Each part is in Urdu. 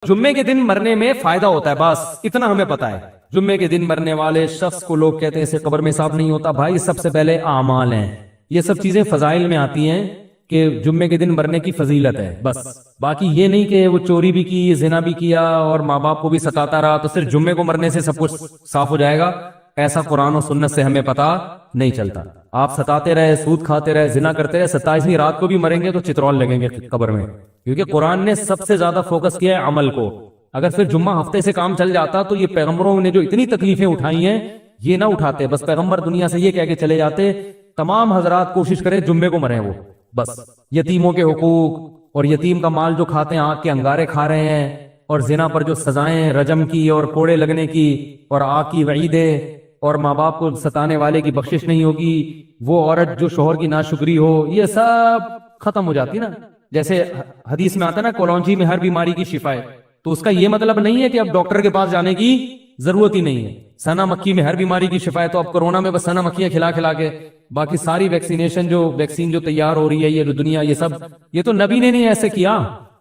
جمعے کے دن مرنے میں فائدہ ہوتا ہے، بس اتنا ہمیں پتا ہے۔ جمعے کے دن مرنے والے شخص کو لوگ کہتے ہیں اسے قبر میں حساب نہیں ہوتا۔ بھائی سب سے پہلے اعمال ہیں، یہ سب چیزیں فضائل میں آتی ہیں کہ جمعے کے دن مرنے کی فضیلت ہے، بس باقی یہ نہیں کہ وہ چوری بھی کی، زنا بھی کیا اور ماں باپ کو بھی ستاتا رہا تو صرف جمعے کو مرنے سے سب کچھ صاف ہو جائے گا۔ ایسا قرآن و سنت سے ہمیں پتا نہیں چلتا۔ آپ ستاتے رہے، سود کھاتے رہے، زنا کرتے رہے، 27ویں رات کو بھی مریں گے تو چترول لگیں گے قبر میں، کیونکہ قرآن نے سب سے زیادہ فوکس کیا ہے عمل کو۔ اگر پھر جمعہ ہفتے سے کام چل جاتا تو یہ پیغمبروں نے جو اتنی تکلیفیں اٹھائی ہیں یہ نہ اٹھاتے، بس پیغمبر دنیا سے یہ کہہ کے چلے جاتے تمام حضرات کوشش کریں جمعے کو مریں وہ، بس یتیموں کے حقوق اور یتیم کا مال جو کھاتے ہیں آگ کے انگارے کھا رہے ہیں، اور زنا پر جو سزائیں رجم کی اور کوڑے لگنے کی اور آگ کی وعیدیں اور ماں باپ کو ستانے والے کی بخشش نہیں ہوگی، وہ عورت جو شوہر کی ناشکری ہو، یہ سب ختم ہو جاتی نا۔ جیسے حدیث میں آتا نا کولونجی میں ہر بیماری کی شفا ہے، تو اس کا یہ مطلب نہیں ہے کہ اب ڈاکٹر کے پاس جانے کی ضرورت ہی نہیں ہے۔ سنا مکھی میں ہر بیماری کی شفا ہے، تو اب کورونا میں بس سنا مکھیاں کھلا کھلا کے باقی ساری ویکسین جو تیار ہو رہی ہے یہ دنیا، یہ سب یہ تو نبی نے نہیں ایسے کیا۔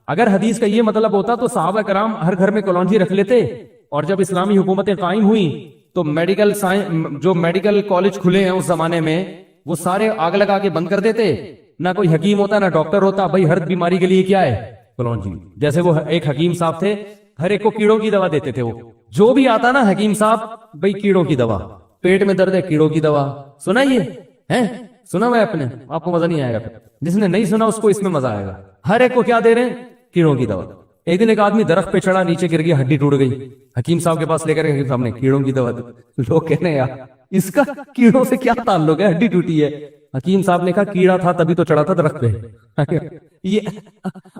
اگر حدیث کا یہ مطلب ہوتا تو صحابہ کرام ہر گھر میں کولونجی رکھ لیتے، اور جب اسلامی حکومتیں قائم ہوئیں تو میڈیکل کالج کھلے ہیں اس زمانے میں وہ سارے آگ لگا کے بند کر دیتے، نہ کوئی حکیم ہوتا نہ ڈاکٹر ہوتا، بھائی ہر بیماری کے لیے کیا ہے کولونجی۔ جیسے وہ ایک حکیم صاحب تھے، ہر ایک کو کیڑوں کی دوا دیتے تھے، وہ جو بھی آتا نا حکیم صاحب، بھائی کیڑوں کی دوا، پیٹ میں درد ہے کیڑوں کی دوا، سنا یہ ہے؟ سنا ہوا ہے اپنے؟ آپ کو مزہ نہیں آئے گا، جس نے نہیں سنا اس کو اس میں مزہ آئے گا۔ ہر ایک کو کیا دے رہے ہیں؟ کیڑوں کی دوا۔ ایک دن ایک آدمی درخت پہ چڑھا، نیچے گر گیا، ہڈی ٹوٹ گئی، حکیم صاحب کے پاس لے کر حکیم صاحب نے کیڑوں کی دوا دی۔ لوگ کہنے یار اس کا کیڑوں سے کیا تعلق ہے، ہڈی ٹوٹی ہے۔ حکیم صاحب نے کہا کیڑا تھا تبھی تو چڑھا تھا درخت پہ، یہ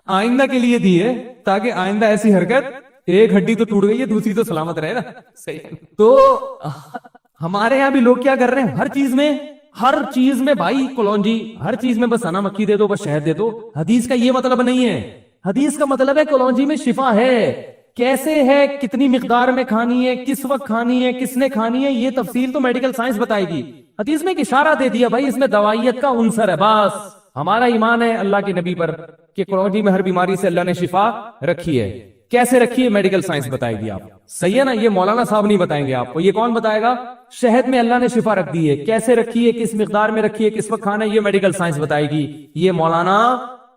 آئندہ کے لیے دی ہے تاکہ آئندہ ایسی حرکت، ایک ہڈی تو ٹوٹ گئی ہے دوسری تو سلامت رہے نا، صحیح۔ تو ہمارے یہاں بھی لوگ کیا کر رہے ہیں، ہر چیز میں بھائی کولونجی، ہر چیز میں بس سنا مکھی دے دو، بس شہد دے دو۔ حدیث کا یہ مطلب نہیں ہے، حدیث کا مطلب ہے کولونجی میں شفا ہے، کیسے ہے، کتنی مقدار میں کھانی ہے، کس وقت کھانی ہے، کس نے کھانی ہے، یہ تفصیل تو میڈیکل سائنس بتائے گی۔ حدیث میں ایک اشارہ دے دیا بھائی اس میں دوائیت کا عنصر ہے، بس ہمارا ایمان ہے اللہ کے نبی پر کہ کولونجی میں ہر بیماری سے اللہ نے شفا رکھی ہے۔ کیسے رکھی ہے میڈیکل سائنس بتائے گی آپ، صحیح ہے نا؟ یہ مولانا صاحب نہیں بتائیں گے آپ کو، یہ کون بتائے گا؟ شہد میں اللہ نے شفا رکھ دی ہے، کیسے رکھی ہے، کس مقدار میں رکھی ہے، کس وقت کھانا ہے، یہ میڈیکل سائنس بتائے گی، یہ مولانا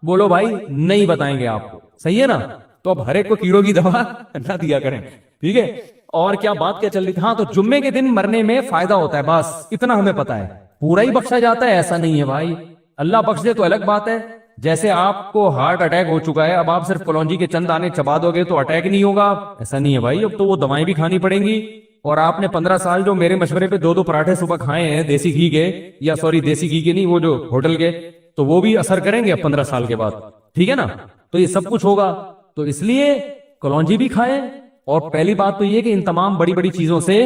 بولو بھائی نہیں بتائیں گے آپ کو، صحیح ہے نا؟ تو اب ہر ایک کو کیڑوں کی دوا نہ دیا کریں، ٹھیک ہے؟ اور کیا بات کیا چل رہی تھی؟ ہاں، تو جمعے کے دن مرنے میں فائدہ ہوتا ہے، بس اتنا ہمیں پتا ہے۔ پورا ہی بخشا جاتا ہے ایسا نہیں ہے بھائی، اللہ بخش دے تو الگ بات ہے۔ جیسے آپ کو ہارٹ اٹیک ہو چکا ہے، اب آپ صرف کولونجی کے چند دانے چبا دو گے تو اٹیک نہیں ہوگا، ایسا نہیں ہے بھائی، اب تو وہ دوائیں بھی کھانی پڑیں گی۔ اور آپ نے 15 سال جو میرے مشورے پہ 2 پراٹھے صبح کھائے ہیں دیسی گھی کے، یا سوری دیسی گھی کے نہیں، وہ جو ہوٹل کے، تو وہ بھی اثر کریں گے اب 15 سال کے بعد، ٹھیک ہے نا؟ تو یہ سب کچھ ہوگا، تو اس لیے کولونجی بھی کھائیں۔ اور پہلی بات تو یہ کہ ان تمام بڑی بڑی چیزوں سے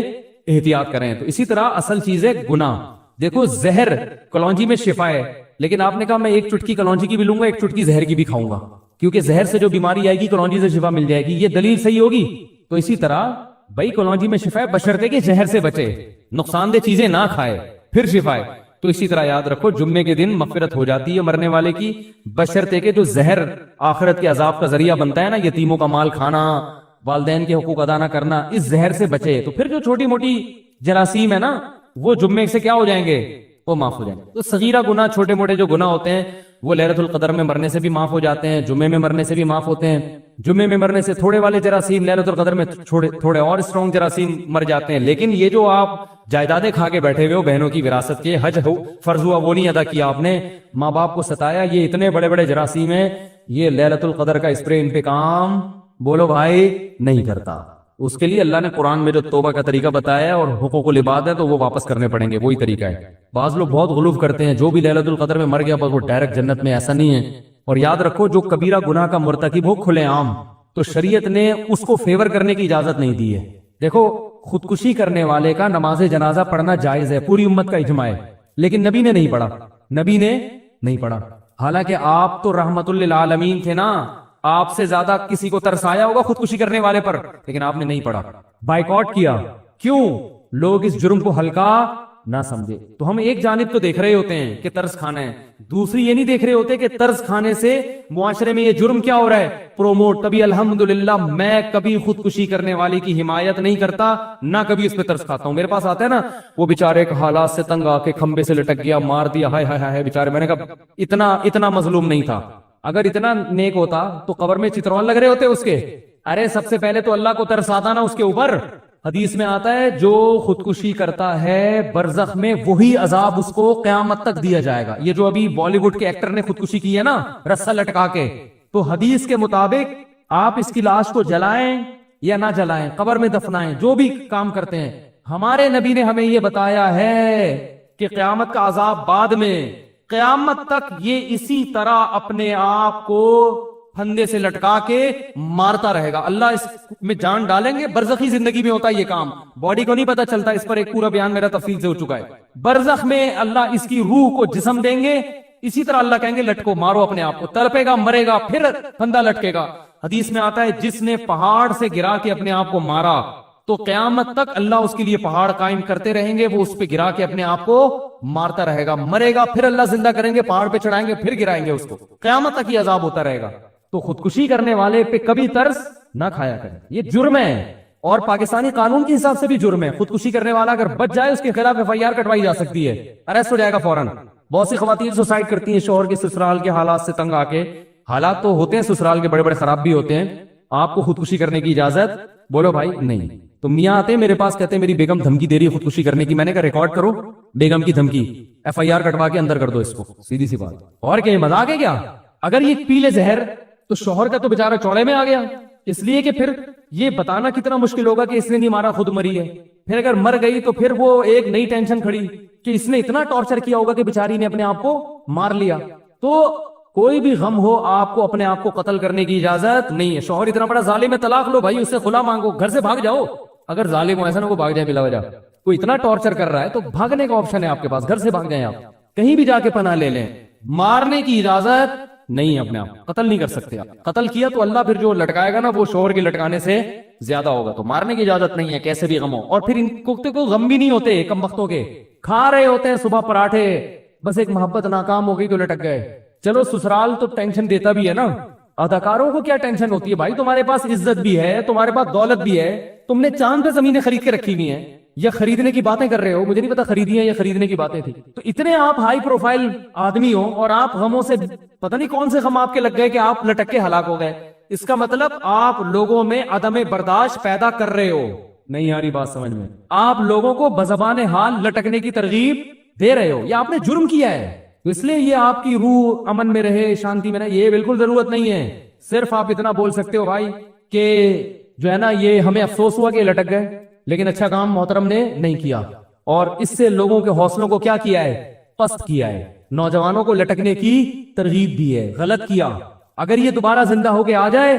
احتیاط کریں۔ تو اسی طرح اصل چیز ہے گناہ۔ دیکھو زہر کولونجی میں شفا ہے، لیکن آپ نے کہا میں ایک چٹکی کولونجی کی بھی لوں گا، ایک چٹکی زہر کی بھی کھاؤں گا، کیونکہ زہر سے جو بیماری آئے گی کولونجی سے شفا مل جائے گی، یہ دلیل صحیح ہوگی؟ تو اسی طرح بھائی کولونجی میں شفا ہے، بشرطے کہ زہر سے بچے، نقصان دہ چیزیں نہ کھائے، پھر شفا ہے۔ تو اسی طرح یاد رکھو جمعے کے دن مغفرت ہو جاتی ہے مرنے والے کی، بشرطے کہ جو زہر آخرت کے عذاب کا ذریعہ بنتا ہے نا، یتیموں کا مال کھانا، والدین کے حقوق ادا نہ کرنا، اس زہر سے بچے۔ تو پھر جو چھوٹی موٹی جراثیم ہے نا وہ جمعے سے کیا ہو جائیں گے؟ وہ معاف ہو جائیں گے۔ تو صغیرہ گناہ، چھوٹے موٹے جو گناہ ہوتے ہیں وہ لیلۃ القدر میں مرنے سے بھی معاف ہو جاتے ہیں، جمعے میں مرنے سے بھی معاف ہوتے ہیں۔ جمعے میں مرنے سے تھوڑے والے جراثیم، لیلۃ القدر میں تھوڑے اور اسٹرانگ جراثیم مر جاتے ہیں۔ لیکن یہ جو آپ جائیدادیں کھا کے بیٹھے ہوئے ہو بہنوں کی وراثت کے، حج فرض ہوا وہ نہیں ادا کیا آپ نے، ماں باپ کو ستایا، یہ اتنے بڑے بڑے جراثیم ہیں، یہ لیلۃ القدر کا اسپرے ان پہ کام بولو بھائی نہیں کرتا۔ اس کے لیے اللہ نے قرآن میں جو توبہ کا طریقہ بتایا ہے اور حقوق العباد ہے تو وہ واپس کرنے پڑیں گے، وہی طریقہ ہے۔ بعض لوگ بہت غلو کرتے ہیں، جو بھی لیلۃ القدر میں مر گیا بس وہ ڈائریکٹ جنت میں، ایسا نہیں ہے۔ اور یاد رکھو جو کبیرہ گناہ کا مرتکب ہو کھلے عام، تو شریعت نے اس کو فیور کرنے کی اجازت نہیں دی ہے۔ دیکھو خودکشی کرنے والے کا نماز جنازہ پڑھنا جائز ہے، پوری امت کا اجماع ہے، لیکن نبی نے نہیں پڑھا، نبی نے نہیں پڑھا۔ حالانکہ آپ تو رحمت للعالمین تھے نا، آپ سے زیادہ کسی کو ترس آیا ہوگا خودکشی کرنے والے پر، لیکن آپ نے نہیں پڑھا، بائیکاٹ کیا۔ کیوں؟ لوگ اس جرم کو ہلکا نہ سمجھے. تو ہم ایک جانب تو دیکھ رہے ہوتے ہیں کہ طرز کھانا ہے, دوسری یہ نہیں دیکھ رہے ہوتے کہ طرز کھانے سے معاشرے میں یہ جرم کیا ہو رہا ہے, پروموٹ. کبھی الحمدللہ میں کبھی خودکشی کرنے والے کی حمایت نہیں کرتا, نہ کبھی اس پہ طرز کھاتا ہوں. میرے پاس آتا ہے نا وہ بیچارے حالات سے تنگ آ کے کھمبے سے لٹک گیا, مار دیا, ہائے ہائے ہائے بیچارے. میں نے کہا اتنا مظلوم نہیں تھا. اگر اتنا نیک ہوتا تو قبر میں چترون لگ رہے ہوتے اس کے. ارے سب سے پہلے تو اللہ کو ترس آتا نا اس کے اوپر. حدیث میں آتا ہے جو خودکشی کرتا ہے برزخ میں وہی عذاب اس کو قیامت تک دیا جائے گا. یہ جو ابھی بالی ووڈ کے ایکٹر نے خودکشی کی ہے نا رسا لٹکا کے, تو حدیث کے مطابق آپ اس کی لاش کو جلائیں یا نہ جلائیں, قبر میں دفنائیں, جو بھی کام کرتے ہیں, ہمارے نبی نے ہمیں یہ بتایا ہے کہ قیامت کا عذاب بعد میں, قیامت تک یہ اسی طرح اپنے آپ کو پھندے سے لٹکا کے مارتا رہے گا. اللہ اس میں جان ڈالیں گے. برزخی زندگی میں ہوتا ہے یہ کام, باڈی کو نہیں پتا چلتا. اس پر ایک پورا بیان میرا تفصیل سے ہو چکا ہے. برزخ میں اللہ اس کی روح کو جسم دیں گے, اسی طرح اللہ کہیں گے لٹکو, مارو اپنے آپ کو. تڑپے گا, مرے گا, پھر پھندا لٹکے گا. حدیث میں آتا ہے جس نے پہاڑ سے گرا کے اپنے آپ کو مارا تو قیامت تک اللہ اس کے لیے پہاڑ قائم کرتے رہیں گے, وہ اس پہ گرا کے اپنے آپ کو مارتا رہے گا. مرے گا, پھر اللہ زندہ کریں گے, پہاڑ پہ چڑھائیں گے, پھر گرائیں گے اس کو. قیامت تک یہ عذاب ہوتا رہے گا. تو خودکشی کرنے والے پہ کبھی ترس نہ کھایا کریں, یہ جرم ہے. اور پاکستانی قانون کے حساب سے بھی جرم ہے. خودکشی کرنے والا اگر بچ جائے اس کے خلاف FIR کٹوائی جا سکتی ہے, اریسٹ ہو جائے گا فوراً. بہت سی خواتین سوسائڈ کرتی ہیں شوہر کے سسرال کے حالات سے تنگ آ کے. حالات تو ہوتے ہیں سسرال کے بڑے بڑے خراب بھی ہوتے ہیں. آپ کو خودکشی کرنے کی اجازت, بولو بھائی نہیں. تو میاں آتے ہیں میرے پاس, کہتے ہیں میری بیگم دھمکی دے رہی ہے خودکشی کرنے کی. میں نے کہا ریکارڈ کرو بیگم کی دھمکی, FIR کٹوا کے اندر کر دو اس کو, سیدھی سی بات. اور کیا مذاق ہے کیا؟ اگر یہ پی لے زہر تو شوہر کا تو بیچارہ چوڑے میں آ گیا, اس لیے کہ پھر یہ بتانا کتنا مشکل ہوگا کہ اس نے نہیں مارا, خود مری ہے. پھر اگر مر گئی تو پھر وہ ایک نئی ٹینشن کھڑی کہ اس نے اتنا ٹارچر کیا ہوگا کہ بیچاری نے اپنے آپ کو مار لیا. تو کوئی بھی غم ہو آپ کو اپنے آپ کو قتل کرنے کی اجازت نہیں ہے. شوہر اتنا بڑا ظالم ہے, طلاق لو بھائی, اس سے خلا مانگو, گھر سے بھاگ جاؤ. اگر ظالم ہو ایسا نہ کو بھاگ جائے بلا وجہ, کوئی اتنا ٹارچر کر رہا ہے تو بھاگنے کا آپشن ہے آپ کے پاس, گھر سے بھاگ جائیں, آپ کہیں بھی جا کے پناہ لے لیں. مارنے کی اجازت نہیں, اپنے آپ قتل نہیں کر سکتے آپ. قتل کیا تو اللہ پھر جو لٹکائے گا نا وہ شوہر کے لٹکانے سے زیادہ ہوگا. تو مارنے کی اجازت نہیں ہے کیسے بھی غم ہو. اور پھر ان کو غم بھی نہیں ہوتے, کم وقتوں کے کھا رہے ہوتے ہیں صبح پراٹھے, بس ایک محبت ناکام ہو گئی تو لٹک گئے. چلو سسرال تو ٹینشن دیتا بھی ہے نا, اداکاروں کو کیا ٹینشن ہوتی ہے بھائی؟ تمہارے پاس عزت بھی ہے, تمہارے پاس دولت بھی ہے, تم نے چاند پہ زمینیں خرید کے رکھی ہوئی ہیں, یا خریدنے کی باتیں کر رہے ہو, مجھے نہیں پتا خریدی ہیں یا خریدنے کی باتیں تھی. تو اتنے آپ ہائی پروفائل آدمی ہو اور آپ غموں سے پتہ نہیں کون سے غم آپ کے لگ گئے کہ آپ لٹک کے ہلاک ہو گئے. اس کا مطلب آپ لوگوں میں عدم برداشت پیدا کر رہے ہو. نہیں آ رہی بات سمجھ میں؟ آپ لوگوں کو بزبان حال لٹکنے کی ترغیب دے رہے ہو, یا آپ نے جرم کیا ہے. تو اس لیے یہ آپ کی روح امن میں رہے, شانتی میں رہے, یہ بالکل ضرورت نہیں ہے. صرف آپ اتنا بول سکتے ہو بھائی کہ جو ہے نا یہ ہمیں افسوس ہوا کہ لٹک گئے, لیکن اچھا کام محترم نے نہیں کیا, اور اس سے لوگوں کے حوصلوں کو کیا کیا ہے, پست کیا ہے. نوجوانوں کو لٹکنے کی ترغیب دی ہے, غلط کیا. اگر یہ دوبارہ زندہ ہو کے آ جائے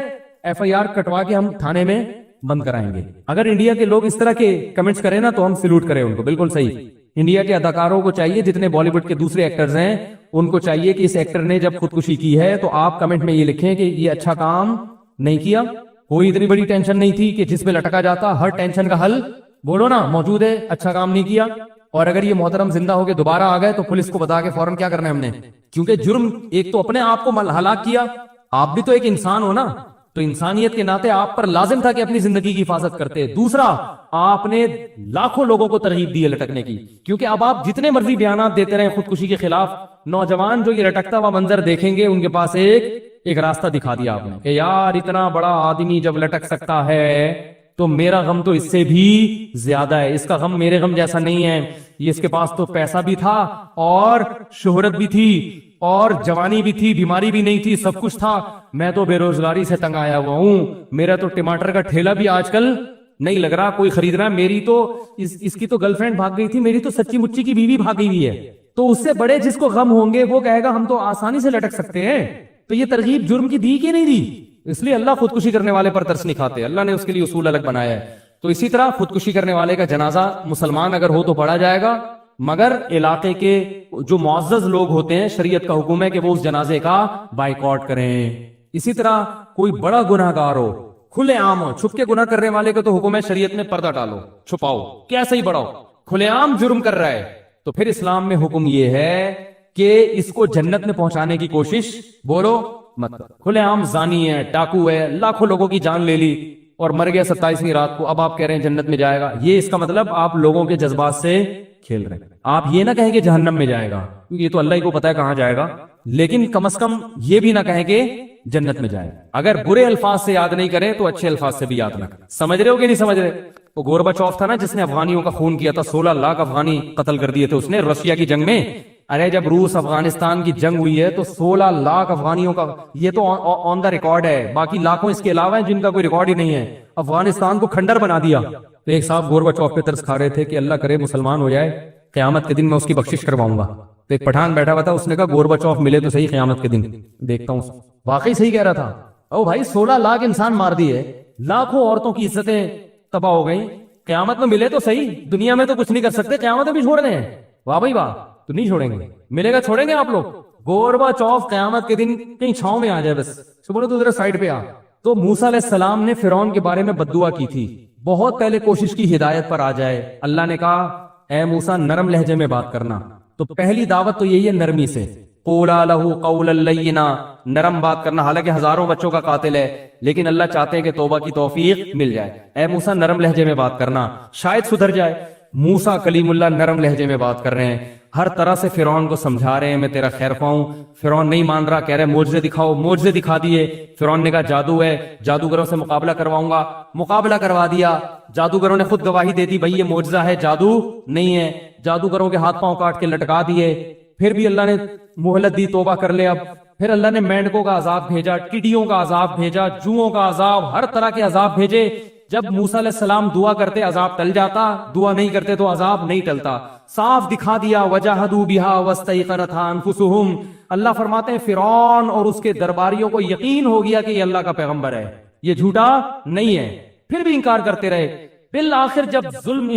FIR کٹوا کے ہم تھانے میں بند کرائیں گے. اگر انڈیا کے لوگ اس طرح کے کمنٹس کریں نا تو ہم سلوٹ کریں ان کو, بالکل صحیح. انڈیا کے اداکاروں کو چاہیے, جتنے بالی ووڈ کے دوسرے ایکٹرز ہیں ان کو چاہیے کہ اس ایکٹر نے جب خودکشی کی ہے تو آپ کمنٹ میں یہ لکھیں کہ یہ اچھا کام نہیں کیا, کوئی اتنی بڑی ٹینشن نہیں تھی کہ جس میں لٹکا جاتا, ہر ٹینشن کا حل بولو نا موجود ہے, اچھا کام نہیں کیا. اور اگر یہ محترم زندہ ہو کے دوبارہ آ گئے تو پولیس کو بتا کے فوراً کیا کرنا ہے ہم نے, کیونکہ جرم ایک تو اپنے آپ کو ہلاک کیا, آپ بھی تو ایک انسان ہو نا, تو انسانیت کے ناطے آپ پر لازم تھا کہ اپنی زندگی کی حفاظت کرتے. دوسرا, آپ نے لاکھوں لوگوں کو ترغیب دی ہے لٹکنے کی, کیونکہ اب آپ جتنے مرضی بیانات دیتے رہے خودکشی کے خلاف, نوجوان جو یہ لٹکتا ہوا منظر دیکھیں گے ان کے پاس ایک راستہ دکھا دیا آپ نے کہ یار اتنا بڑا آدمی جب لٹک سکتا ہے تو میرا غم تو اس سے بھی زیادہ ہے, اس کا غم میرے غم جیسا نہیں ہے. یہ اس کے پاس تو پیسہ بھی تھا اور شہرت بھی تھی اور جوانی بھی تھی, بیماری بھی نہیں تھی, سب کچھ تھا. میں تو بے روزگاری سے تنگ آیا ہوا ہوں, میرا تو ٹماٹر کا ٹھیلا بھی آج کل نہیں لگ رہا کوئی خرید رہا. میری تو اس کی تو گرل فرینڈ بھاگ گئی تھی, میری تو سچی مچی کی بیوی بھاگی ہوئی ہے. تو اس سے بڑے جس کو غم ہوں گے وہ کہے گا ہم تو آسانی سے لٹک سکتے ہیں. تو یہ ترغیب جرم کی دی کہ نہیں دی؟ اس لیے اللہ خودکشی کرنے والے پر ترس نہیں کھاتے, اللہ نے اس کے لیے اصول الگ بنایا ہے. تو اسی طرح خودکشی کرنے والے کا جنازہ مسلمان اگر ہو تو پڑھا جائے گا, مگر علاقے کے جو معزز لوگ ہوتے ہیں شریعت کا حکم ہے کہ وہ اس جنازے کا بائیکاٹ کریں. اسی طرح کوئی بڑا گناہ گار ہو, کھلے عام ہو, چھپ کے گناہ کرنے والے کا تو حکم ہے شریعت میں پردہ ڈالو, چھپاؤ, کیسے ہی بڑا ہو, کھلے عام جرم کر رہا ہے، تو پھر اسلام میں حکم یہ ہے کہ اس کو جنت میں پہنچانے کی کوشش بولو مت کرو۔ کھلے عام زانی ہے، ڈاکو ہے، لاکھوں لوگوں کی جان لے لی اور مر گیا 27ویں رات کو، اب آپ کہہ رہے ہیں جنت میں جائے گا۔ یہ اس کا مطلب آپ لوگوں کے جذبات سے کھیل رہے ہیں۔ آپ یہ نہ کہیں کہ جہنم میں جائے گا، کیونکہ یہ تو اللہ ہی کو پتا ہے کہاں جائے گا، لیکن کم از کم یہ بھی نہ کہیں کہ جنت میں جائے۔ اگر برے الفاظ سے یاد نہیں کریں تو اچھے الفاظ سے بھی یاد نہ کریں۔ سمجھ رہے ہو کہ نہیں سمجھ رہے؟ وہ گورباچوف تھا نا جس نے افغانیوں کا خون کیا تھا، 16 لاکھ افغانی قتل کر دیے تھے اس نے رشیا کی جنگ میں۔ ارے جب روس افغانستان کی جنگ ہوئی ہے تو 16 لاکھ افغانیوں کا، یہ تو آن دا ریکارڈ ہے، باقی لاکھوں اس کے علاوہ ہیں جن کا کوئی ریکارڈ ہی نہیں ہے، افغانستان کو کھنڈر بنا دیا۔ تو ایک صاحب گورباچوف پہ ترس کھا رہے تھے کہ اللہ کرے مسلمان ہو جائے، قیامت کے دن میں اس کی بخشش کرواؤں گا۔ تو ایک پٹھان بیٹھا ہوا تھا، اس نے کہا گورباچوف ملے تو صحیح قیامت کے دن دیکھتا ہوں۔ واقعی صحیح کہہ رہا تھا۔ او بھائی 16 لاکھ انسان مار دیے، لاکھوں عورتوں کی عزتیں تباہ ہو گئی، قیامت میں ملے تو صحیح، دنیا میں تو کچھ نہیں کر سکتے، قیامت میں بھی چھوڑ دیں۔ واہ بھائی واہ، تو نہیں چھوڑیں گے، ملے گا چھوڑیں گے آپ لوگ؟ گورباچوف قیامت کے دن کہیں چھاؤں میں آ جائے بس، بولو تو ذرا سائڈ پہ آ۔ تو موسیٰ علیہ السلام نے فرعون کے بارے میں بد دعا کی تھی، بہت پہلے کوشش کی ہدایت پر آ جائے۔ اللہ نے کہا اے موسیٰ نرم لہجے میں بات کرنا، تو پہلی دعوت تو یہی ہے نرمی سے، قولا لہ قولا لینا، نرم بات کرنا، حالانکہ ہزاروں بچوں کا قاتل ہے لیکن اللہ چاہتے ہیں کہ توبہ کی توفیق مل جائے۔ اے موسیٰ نرم لہجے میں بات کرنا، شاید سدھر جائے۔ موسیٰ کلیم اللہ نرم لہجے میں بات کر رہے ہیں، ہر طرح سے فرعون کو سمجھا رہے ہیں میں تیرا خیر خواہ ہوں۔ فرعون نہیں مان رہا، کہہ رہے معجزے دکھاؤ، معجزے دکھا دیے۔ فرعون نے کہا جادو ہے، جادوگروں سے مقابلہ کرواؤں گا، مقابلہ کروا دیا۔ جادوگروں نے خود گواہی دے دی بھائی یہ معجزہ ہے، جادو نہیں ہے۔ جادوگروں کے ہاتھ پاؤں کاٹ کے لٹکا دیے، پھر بھی اللہ نے مہلت دی توبہ کر لے۔ اب پھر اللہ نے مینڈکوں کا عذاب بھیجا، ٹڈیوں کا عذاب بھیجا، جوؤں کا عذاب، ہر طرح کے عذاب بھیجے۔ جب موسیٰ علیہ السلام دعا کرتے عذاب ٹل جاتا، دعا نہیں کرتے تو عذاب نہیں ٹلتا۔ صاف دکھا دیا وجاہدوا بہا واستیقنتھا انفسہم۔ اللہ فرماتے ہیں فرعون اور اس کے درباریوں کو یقین ہو گیا کہ یہ اللہ کا پیغمبر ہے، یہ جھوٹا نہیں ہے، پھر بھی انکار کرتے رہے۔ بالآخر جب ظلم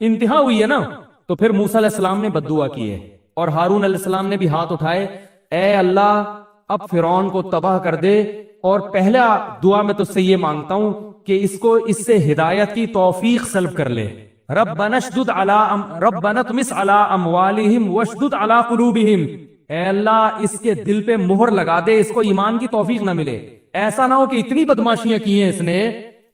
انتہا ہوئی ہے نا، تو پھر موسیٰ علیہ السلام نے بد دعا کی ہے، اور ہارون علیہ السلام نے بھی ہاتھ اٹھائے، اے اللہ اب فرعون کو تباہ کر دے، اور پہلا دعا میں تجھ سے یہ مانگتا ہوں کہ اس کو اس سے ہدایت کی توفیق سلب کر لے۔ ربنا اطمس علی اموالہم واشدد علی قلوبہم، اے اللہ اس کے دل پہ مہر لگا دے، اس کو ایمان کی توفیق نہ ملے۔ ایسا نہ ہو کہ اتنی بدماشیاں کی ہیں اس نے،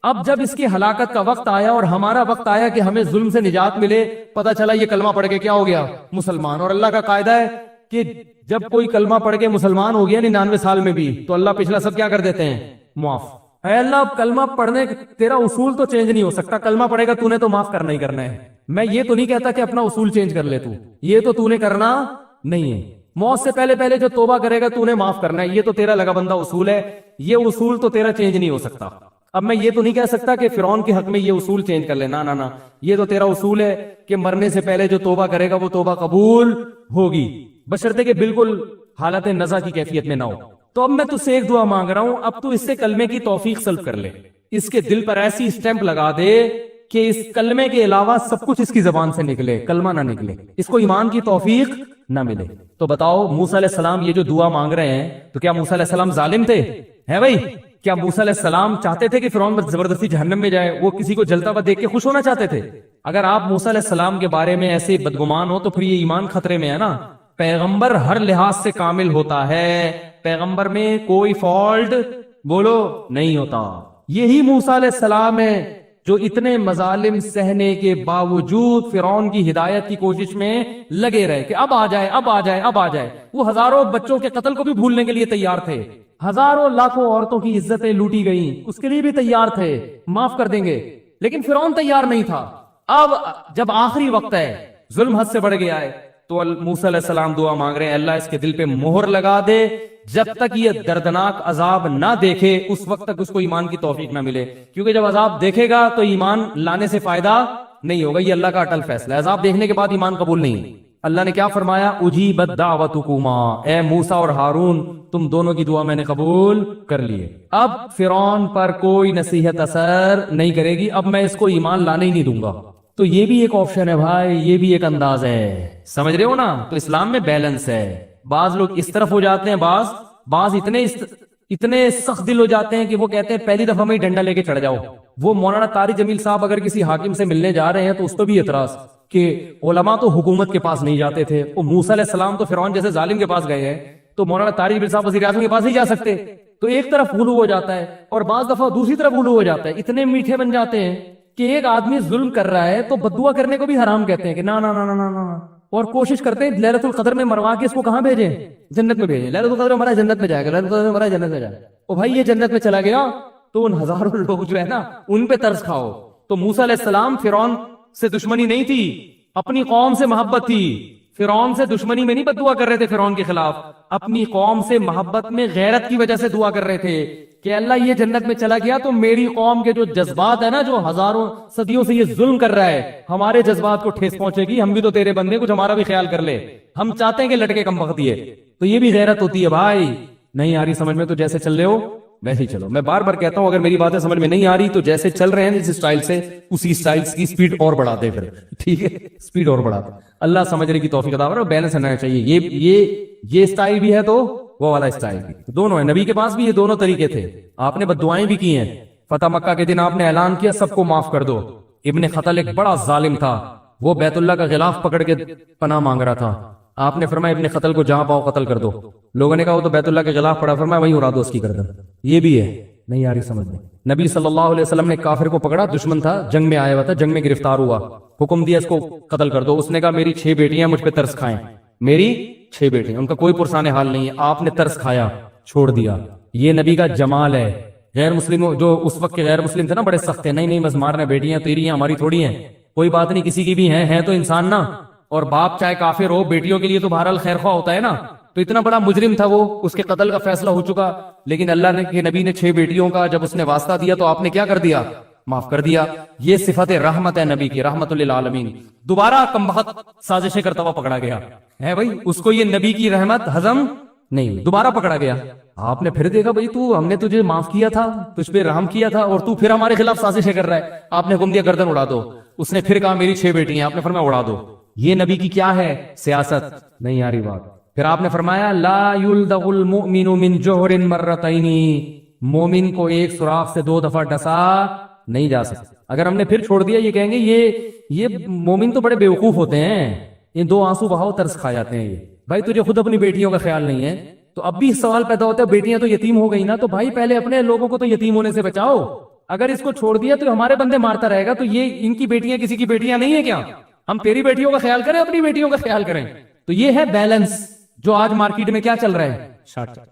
اب جب اس کی ہلاکت کا وقت آیا اور ہمارا وقت آیا کہ ہمیں ظلم سے نجات ملے، پتہ چلا یہ کلمہ پڑھ کے کیا ہو گیا؟ مسلمان۔ اور اللہ کا قاعدہ ہے کہ جب کوئی کلمہ پڑھ کے مسلمان ہو گیا 99 سال میں بھی، تو اللہ پچھلا سب کیا کر دیتے ہیں؟ معاف۔ اے اللہ اب کلمہ پڑھنے تیرا اصول تو چینج نہیں ہو سکتا، کلمہ پڑھے گا تو نے تو معاف کرنا ہی کرنا ہے۔ میں یہ تو نہیں کہتا کہ اپنا اصول چینج کر لے تو، یہ تو نے کرنا نہیں ہے۔ موت سے پہلے جو توبہ کرے گا تو نے معاف کرنا ہے، یہ تو تیرا لگا بندہ اصول ہے، یہ اصول تو تیرا چینج نہیں ہو سکتا۔ اب میں یہ تو نہیں کہہ سکتا کہ فرعون کے حق میں یہ اصول چینج کر لینا، نہ یہ تو تیرا اصول ہے کہ مرنے سے پہلے جو توبہ کرے گا وہ توبہ قبول ہوگی، بشرطے کہ بالکل حالت نزع کی کیفیت میں نہ ہو۔ تو اب میں تجھ سے ایک دعا مانگ رہا ہوں، اب تو اس سے کلمے کی توفیق سلب کر لے، اس کے دل پر ایسی اسٹیمپ لگا دے کہ اس کلمے کے علاوہ سب کچھ اس کی زبان سے نکلے، کلمہ نہ نکلے، اس کو ایمان کی توفیق نہ ملے۔ تو بتاؤ موسیٰ علیہ السلام یہ جو دعا مانگ رہے ہیں، تو کیا موسیٰ علیہ السلام ظالم تھے؟ ہے بھائی؟ کیا موسیٰ علیہ السلام چاہتے تھے کہ فرعون زبردستی جہنم میں جائے؟ وہ کسی کو جلتا ہوا دیکھ کے خوش ہونا چاہتے تھے؟ اگر آپ موسیٰ علیہ السلام کے بارے میں ایسے بدگمان ہو تو پھر یہ ایمان خطرے میں ہے نا۔ پیغمبر ہر لحاظ سے کامل ہوتا ہے، پیغمبر میں کوئی فالٹ بولو نہیں ہوتا۔ یہی موسیٰ علیہ السلام ہے جو اتنے مظالم سہنے کے باوجود فرعون کی ہدایت کی کوشش میں لگے رہے کہ اب آ جائے، اب آ جائے، اب آ جائے۔ وہ ہزاروں بچوں کے قتل کو بھی بھولنے کے لیے تیار تھے، ہزاروں لاکھوں عورتوں کی عزتیں لوٹی گئیں، اس کے لیے بھی تیار تھے، معاف کر دیں گے، لیکن فرعون تیار نہیں تھا۔ اب جب آخری وقت ہے، ظلم حد سے بڑھ گیا ہے، تو موسیٰ علیہ السلام دعا مانگ رہے ہیں اللہ اس کے دل پہ مہر لگا دے، جب تک یہ دردناک عذاب نہ دیکھے اس وقت تک اس کو ایمان کی توفیق نہ ملے، کیونکہ جب عذاب دیکھے گا تو ایمان لانے سے فائدہ نہیں ہوگا۔ یہ اللہ کا اٹل فیصلہ ہے، عذاب دیکھنے کے بعد ایمان قبول نہیں۔ اللہ نے کیا فرمایا؟ اجیبت دعوتکما، اے موسیٰ اور ہارون تم دونوں کی دعا میں نے قبول کر لیے۔ اب فرعون پر کوئی نصیحت اثر نہیں کرے گی، اب میں اس کو ایمان لانے ہی نہیں دوں گا۔ تو یہ بھی ایک آپشن ہے بھائی، یہ بھی ایک انداز ہے، سمجھ رہے ہو نا؟ تو اسلام میں بیلنس ہے، بعض لوگ اس طرف ہو جاتے ہیں، بعض اتنے سخت دل ہو جاتے ہیں کہ وہ کہتے ہیں پہلی دفعہ میں ہی ڈنڈا لے کے چڑھ جاؤ، وہ مولانا طارق جمیل صاحب اگر کسی حاکم سے ملنے جا رہے ہیں تو اس پہ بھی اعتراض کہ علماء تو حکومت کے پاس نہیں جاتے تھے، وہ موسیٰ علیہ السلام تو فرعون جیسے ظالم کے پاس گئے ہیں، تو مولانا طارق جمیل صاحب وزیر اعظم کے پاس نہیں جا سکتے. تو ایک طرف غلو ہو جاتا ہے اور بعض دفعہ دوسری طرف غلو ہو جاتا ہے. اتنے میٹھے بن جاتے ہیں کہ ایک آدمی ظلم کر رہا ہے تو بددعا کرنے کو بھی حرام کہتے ہیں کہ نا نا نا نا نا، اور کوشش کرتے ہیں لیلۃ القدر میں مروا کے اس کو کہاں بھیجیں؟ جنت میں بھیجیں. لیلۃ القدر میں مرا جنت میں جائے گا، لیلۃ القدر میں مرا جنت میں جائے گا. او بھائی یہ جنت میں چلا گیا تو ان ہزاروں لوگ جو ہے نا ان پہ ترس کھاؤ. تو موسیٰ علیہ السلام فرعون سے دشمنی نہیں تھی، اپنی قوم سے محبت تھی. فرعون سے دشمنی میں نہیں بد دعا کر رہے تھے فرعون کے خلاف، اپنی قوم سے محبت میں غیرت کی وجہ سے دعا کر رہے تھے کہ اللہ یہ جنت میں چلا گیا تو میری قوم کے جو جذبات ہے نا، جو ہزاروں صدیوں سے یہ ظلم کر رہا ہے، ہمارے جذبات کو ٹھیس پہنچے گی. ہم بھی تو تیرے بندے، کچھ ہمارا بھی خیال کر لے. ہم چاہتے ہیں کہ لٹکے کم وقت ہے. تو یہ بھی غیرت ہوتی ہے بھائی. نہیں آ رہی سمجھ میں تو جیسے چل رہے ہو ویسے ہی چلو. میں بار بار کہتا ہوں اگر میری باتیں سمجھ میں نہیں آ رہی تو جیسے چل رہے ہیں جس اسٹائل سے، اسی اسٹائل کی سپیڈ اور بڑھا دے پھر، ٹھیک ہے؟ سپیڈ اور بڑھا دے. اللہ سمجھنے کی توفیق عطا فرمائے. بیلنس رہنا چاہیے. یہ اسٹائل بھی ہے تو وہ والا اسٹائل بھی، دونوں ہے. نبی کے پاس بھی یہ دونوں طریقے تھے. آپ نے بد دعائیں بھی کی ہیں. فتح مکہ کے دن آپ نے اعلان کیا سب کو معاف کر دو. ابن خطل ایک بڑا ظالم تھا، وہ بیت اللہ کا غلاف پکڑ کے پناہ مانگ رہا تھا. آپ نے فرمایا ابن قتل کو جہاں پاؤ قتل کر دو. لوگوں نے کہا وہ تو بیت اللہ کے خلاف پڑا، فرمایا وہیں اڑا دو اس کی گردن. یہ بھی ہے. نہیں آ رہی سمجھ میں. نبی صلی اللہ علیہ وسلم نے کافر کو پکڑا، دشمن تھا، جنگ میں آیا ہوا تھا، جنگ میں گرفتار ہوا، حکم دیا اس کو قتل کر دو. اس نے کہا میری 6 بیٹیاں مجھ پہ ترس کھائیں، میری 6 بیٹیاں، ان کا کوئی پرسان حال نہیں ہے. آپ نے ترس کھایا، چھوڑ دیا. یہ نبی کا جمال ہے. غیر مسلموں جو اس وقت کے غیر مسلم تھے نا بڑے سخت تھے. نہیں بس مارنا، بیٹیاں تیری ہیں ہماری تھوڑی ہیں، کوئی بات نہیں، کسی کی بھی ہیں تو انسان نا. اور باپ چاہے کافر ہو، بیٹیوں کے لیے تو بہرحال خیر خواہ ہوتا ہے نا. تو اتنا بڑا مجرم تھا وہ، اس کے قتل کا فیصلہ ہو چکا، لیکن اللہ نے کہ نبی نے 6 بیٹیوں کا جب اس نے واسطہ دیا تو آپ نے کیا کر دیا؟ معاف کر دیا. یہ صفت رحمت ہے نبی کی، رحمت للعالمین. دوبارہ کم بخت سازشیں کرتا ہوا پکڑا گیا ہے بھائی. اس کو یہ نبی کی رحمت ہضم نہیں ہوئی، دوبارہ پکڑا گیا. آپ نے پھر دیکھا بھائی تو ہم نے تجھے معاف کیا تھا، تجھ پہ رحم کیا تھا، اور تو پھر ہمارے خلاف سازشیں کر رہا ہے. آپ نے حکم دیا گردن اڑا دو. اس نے پھر کہا میری 6 بیٹیاں، آپ نے فرمایا اڑا دو. یہ نبی کی کیا ہے؟ سیاست. نہیں آ رہی بات. پھر آپ نے فرمایا لا یلدغ المؤمن من جوہر مرتین، مومن کو ایک سوراخ سے 2 دفعہ ڈسا نہیں جا سکتا. اگر ہم نے پھر چھوڑ دیا، یہ کہیں گے یہ مومن تو بڑے بیوقوف ہوتے ہیں، یہ 2 آنسو بہاؤ ترس کھا جاتے ہیں. بھائی تجھے خود اپنی بیٹیوں کا خیال نہیں ہے تو اب بھی سوال پیدا ہوتا ہے بیٹیاں تو یتیم ہو گئی نا، تو بھائی پہلے اپنے لوگوں کو تو یتیم ہونے سے بچاؤ. اگر اس کو چھوڑ دیا تو ہمارے بندے مارتا رہے گا، تو یہ ان کی بیٹیاں کسی کی بیٹیاں نہیں ہیں کیا؟ ہم تیری بیٹیوں کا خیال کریں، اپنی بیٹیوں کا خیال کریں. تو یہ ہے بیلنس جو آج مارکیٹ میں کیا چل رہا ہے.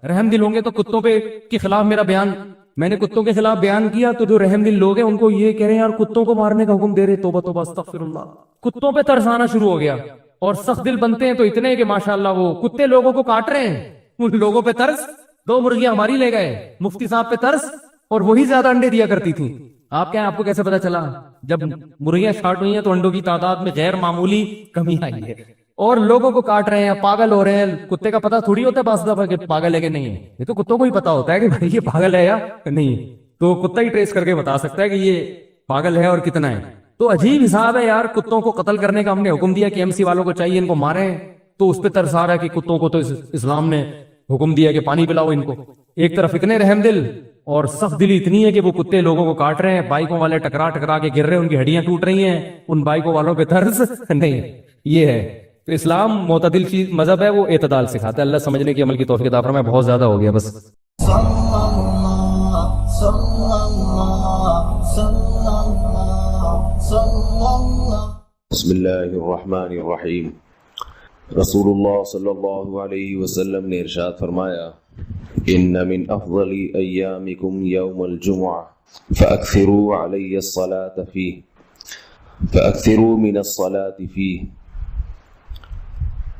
رحم دل ہوں گے تو کتوں پہ کے خلاف میرا بیان، میں نے کتوں کے خلاف بیان کیا تو جو رحم دل لوگ ہیں ان کو یہ کہہ رہے ہیں یار کتوں کو مارنے کا حکم دے رہے، توبہ توبہ استغفر اللہ. کتوں پہ ترس آنا شروع ہو گیا اور سخت دل بنتے ہیں تو اتنے کہ ماشاءاللہ وہ کتے لوگوں کو کاٹ رہے ہیں. ان لوگوں پہ ترس، 2 مرغیاں ہماری لے گئے. مفتی صاحب پہ ترس، اور وہی زیادہ انڈے دیا کرتی تھیں. آپ کیا، آپ کو کیسے پتا چلا؟ جب مرغیاں شارٹ ہوئی ہیں تو انڈوں کی تعداد میں غیر معمولی کمی آئی ہے، اور لوگوں کو کاٹ رہے ہیں، پاگل ہو رہے ہیں. کتے کا پتا تھوڑی ہوتا ہے بعض دفعہ کہ پاگل ہے کہ نہیں ہے، یہ تو کتوں کو ہی پتا ہوتا ہے کہ بھائی یہ پاگل ہے یا نہیں. تو کتا ہی ٹریس کر کے بتا سکتا ہے کہ یہ پاگل ہے اور کتنا ہے. تو عجیب حساب ہے یار. کتوں کو قتل کرنے کا ہم نے حکم دیا کہ ایم سی والوں کو چاہیے ان کو ماریں، تو اس پہ ترس آ رہا ہے کہ کتوں کو تو اسلام نے حکم دیا کہ پانی پلاؤ ان کو. ایک طرف اتنے رحم دل اور سخت دلی اتنی ہے کہ وہ کتے لوگوں کو کاٹ رہے ہیں، بائکوں والے ٹکرا کے گر رہے ہیں، ان کی ہڈیاں ٹوٹ رہی ہیں، ان بائکوں والوں پہ ترس نہیں. یہ ہے تو اسلام معتدل چیز مذہب ہے، وہ اعتدال سکھاتا ہے. اللہ سمجھنے کی عمل کی توفیق عطا فرمائے. بہت زیادہ ہو گیا بس. بسم اللہ الرحمن الرحیم. رسول اللہ صلی اللہ علیہ وسلم نے ارشاد فرمایا ان من افضل ایامکم یوم الجمعہ فاکثروا علی الصلاة فیہ فاکثروا من الصلاة فیہ.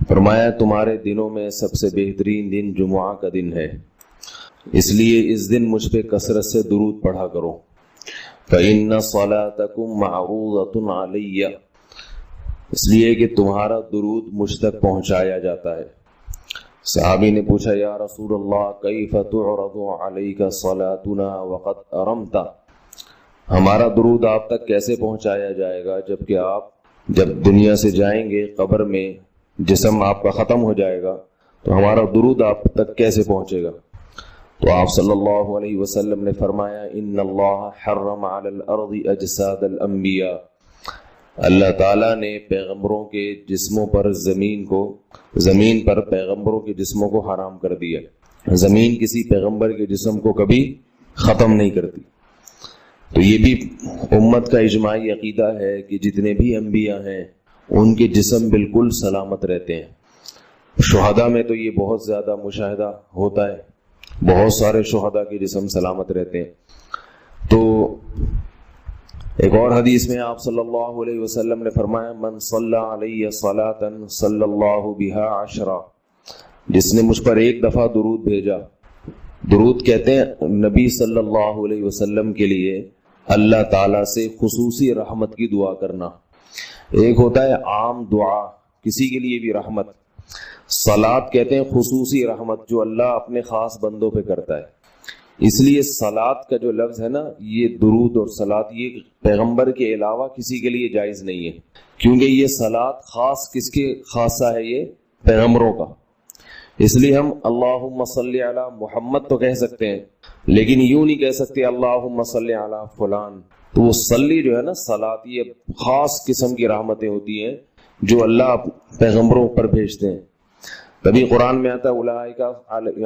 فرمایا تمہارے دنوں میں سب سے بہترین دن جمعہ کا دن ہے، اس لیے اس دن مجھ پہ کثرت سے درود پڑھا کرو. فإن صلاتکم معروضۃ علی، اس لیے کہ تمہارا درود مجھ تک پہنچایا جاتا ہے. صحابی نے پوچھا یا رسول اللہ کیف تعرض علیک صلاتنا وقد ارمت، ہمارا درود آپ تک کیسے پہنچایا جائے گا جبکہ آپ جب دنیا سے جائیں گے، قبر میں جسم آپ کا ختم ہو جائے گا، تو ہمارا درود آپ تک کیسے پہنچے گا؟ تو آپ صلی اللہ علیہ وسلم نے فرمایا ان اللہ حرم علی الارض اجساد الانبیاء، اللہ تعالیٰ نے پیغمبروں کے جسموں پر زمین پر پیغمبروں کے جسموں کو حرام کر دیا۔ زمین کسی پیغمبر کے جسم کو کبھی ختم نہیں کرتی۔ تو یہ بھی امت کا اجماعی عقیدہ ہے کہ جتنے بھی انبیاء ہیں ان کے جسم بالکل سلامت رہتے ہیں۔ شہداء میں تو یہ بہت زیادہ مشاہدہ ہوتا ہے، بہت سارے شہداء کے جسم سلامت رہتے ہیں۔ تو ایک اور حدیث میں آپ صلی اللہ علیہ وسلم نے فرمایا من صلی علیہ صلاۃ صلی اللہ بہا عشرہ، جس نے مجھ پر ایک دفعہ درود بھیجا۔ درود کہتے ہیں نبی صلی اللہ علیہ وسلم کے لیے اللہ تعالیٰ سے خصوصی رحمت کی دعا کرنا۔ ایک ہوتا ہے عام دعا، کسی کے لیے بھی رحمت، صلاۃ کہتے ہیں خصوصی رحمت جو اللہ اپنے خاص بندوں پہ کرتا ہے۔ اس لیے صلاۃ کا جو لفظ ہے نا، یہ درود اور صلاۃ یہ پیغمبر کے علاوہ کسی کے لیے جائز نہیں ہے، کیونکہ یہ صلاۃ خاص کس کے خاصہ ہے؟ یہ پیغمبروں کا۔ اس لیے ہم اللہم صلی علی محمد تو کہہ سکتے ہیں، لیکن یوں نہیں کہہ سکتے اللہم صلی علی فلان۔ تو وہ صلی جو ہے نا، صلاۃ، یہ خاص قسم کی رحمتیں ہوتی ہیں جو اللہ پیغمبروں پر بھیجتے ہیں۔ تبھی قرآن میں آتا ہے اولئک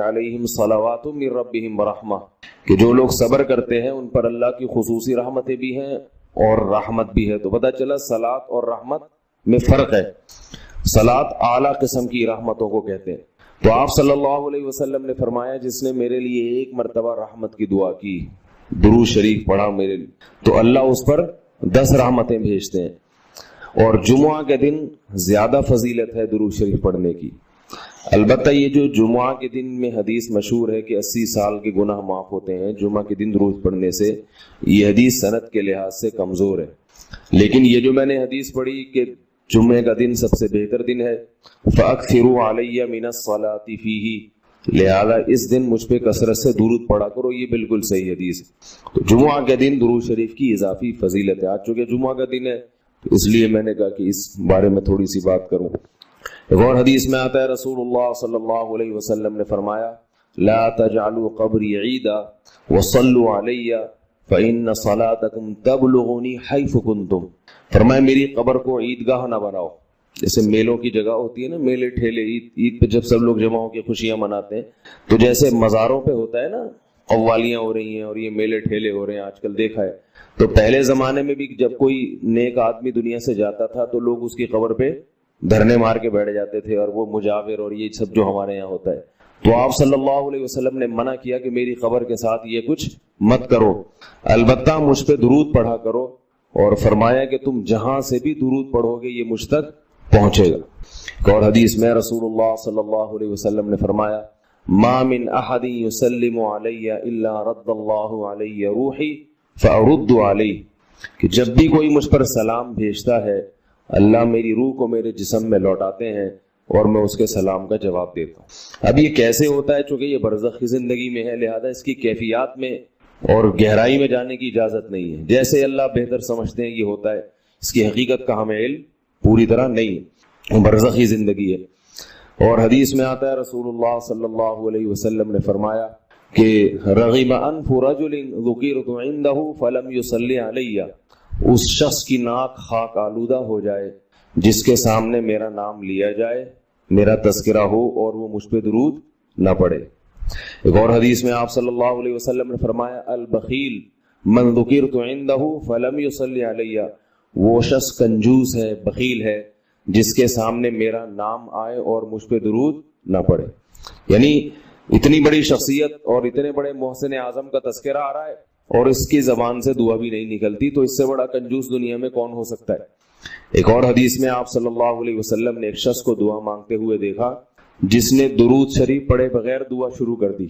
علیہم صلوات من ربہم ورحمہ، کہ جو لوگ صبر کرتے ہیں ان پر اللہ کی خصوصی رحمتیں بھی ہیں اور رحمت بھی ہے۔ تو پتہ چلا صلاۃ اور رحمت میں فرق ہے۔ صلاۃ اعلیٰ قسم کی رحمتوں کو کہتے ہیں۔ تو آپ صلی اللہ علیہ وسلم نے فرمایا جس نے میرے لیے ایک مرتبہ رحمت کی دعا کی، درود شریف پڑھا میرے لیے، تو اللہ اس پر 10 رحمتیں بھیجتے ہیں۔ اور جمعہ کے دن زیادہ فضیلت ہے درود شریف پڑھنے کی۔ البتہ یہ جو جمعہ کے دن میں حدیث مشہور ہے کہ 80 سال کے گناہ معاف ہوتے ہیں جمعہ کے دن درود پڑھنے سے، یہ حدیث سند کے لحاظ سے کمزور ہے۔ لیکن یہ جو میں نے حدیث پڑھی کہ جمعے کا دن سب سے بہتر دن ہے، فَأَكْثِرُوا عَلَيَّ مِنَ الصَّلَاةِ فِيهِ، لہذا اس دن مجھ پہ کثرت سے درود پڑھا کرو، یہ بالکل صحیح حدیث ہے۔ تو جمعہ کے دن درود شریف کی اضافی فضیلت ہے۔ آج چونکہ جمعہ کا دن ہے تو اس لیے میں نے کہا کہ اس بارے میں تھوڑی سی بات کروں۔ ایک اور حدیث میں آتا ہے رسول اللہ صلی اللہ علیہ وسلم نے فرمایا لا تجعلوا قبری عیدا وصلوا علی فإن صلاتکم تبلغنی حیث کنتم، فرمایا میری قبر کو عیدگاہ نہ بناؤ۔ جیسے میلوں کی جگہ ہوتی ہے نا، میلے ٹھیلے، عید پہ جب سب لوگ جمع ہو کے خوشیاں مناتے ہیں، تو جیسے مزاروں پہ ہوتا ہے نا، قوالیاں ہو رہی ہیں اور یہ میلے ٹھیلے ہو رہے ہیں آج کل دیکھا ہے، تو پہلے زمانے میں بھی جب کوئی نیک آدمی دنیا سے جاتا تھا تو لوگ اس کی قبر پہ دھرنے مار کے بیٹھ جاتے تھے، اور وہ مجاور اور یہ سب جو ہمارے یہاں ہوتا ہے۔ تو آپ صلی اللہ علیہ وسلم نے منع کیا کہ میری قبر کے ساتھ یہ کچھ مت کرو، البتہ مجھ پہ درود پڑھا کرو، اور فرمایا کہ تم جہاں سے بھی درود پڑھو گے یہ مجھ تک پہنچے گا۔ ایک اور حدیث میں رسول اللہ صلی اللہ علیہ وسلم نے فرمایا ما من احد یسلم علی الا رد اللہ علی روحی فارد علیہ، کہ جب بھی کوئی مجھ پر سلام بھیجتا ہے اللہ میری روح کو میرے جسم میں لوٹاتے ہیں اور میں اس کے سلام کا جواب دیتا ہوں۔ اب یہ کیسے ہوتا ہے؟ چونکہ یہ برزخ کی زندگی میں ہے، لہذا اس کی کیفیات میں اور گہرائی میں جانے کی اجازت نہیں ہے۔ جیسے اللہ بہتر سمجھتے ہیں یہ ہوتا ہے، اس کی حقیقت کا ہمیں علم پوری طرح نہیں ہے، برزخی زندگی ہے۔ اور حدیث میں آتا ہے رسول اللہ صلی اللہ علیہ وسلم نے فرمایا کہ رغم انف رجل ذکرت عنده فلم يصلی علی، اس شخص کی ناک خاک آلودہ ہو جائے جس کے سامنے میرا نام لیا جائے، میرا تذکرہ ہو اور وہ مجھ پہ درود نہ پڑے۔ ایک اور حدیث میں آپ صلی اللہ علیہ وسلم نے فرمایا البخیل من ذکرت عنده فلم يصلی علی، وہ شخص کنجوس ہے، بخیل ہے جس کے سامنے میرا نام آئے اور مجھ پہ درود نہ پڑے۔ یعنی اتنی بڑی شخصیت اور اتنے بڑے محسن اعظم کا تذکرہ آ رہا ہے اور اس کی زبان سے دعا بھی نہیں نکلتی، تو اس سے بڑا کنجوس دنیا میں کون ہو سکتا ہے۔ ایک اور حدیث میں آپ صلی اللہ علیہ وسلم نے ایک شخص کو دعا مانگتے ہوئے دیکھا جس نے درود شریف پڑھے بغیر دعا شروع کر دی،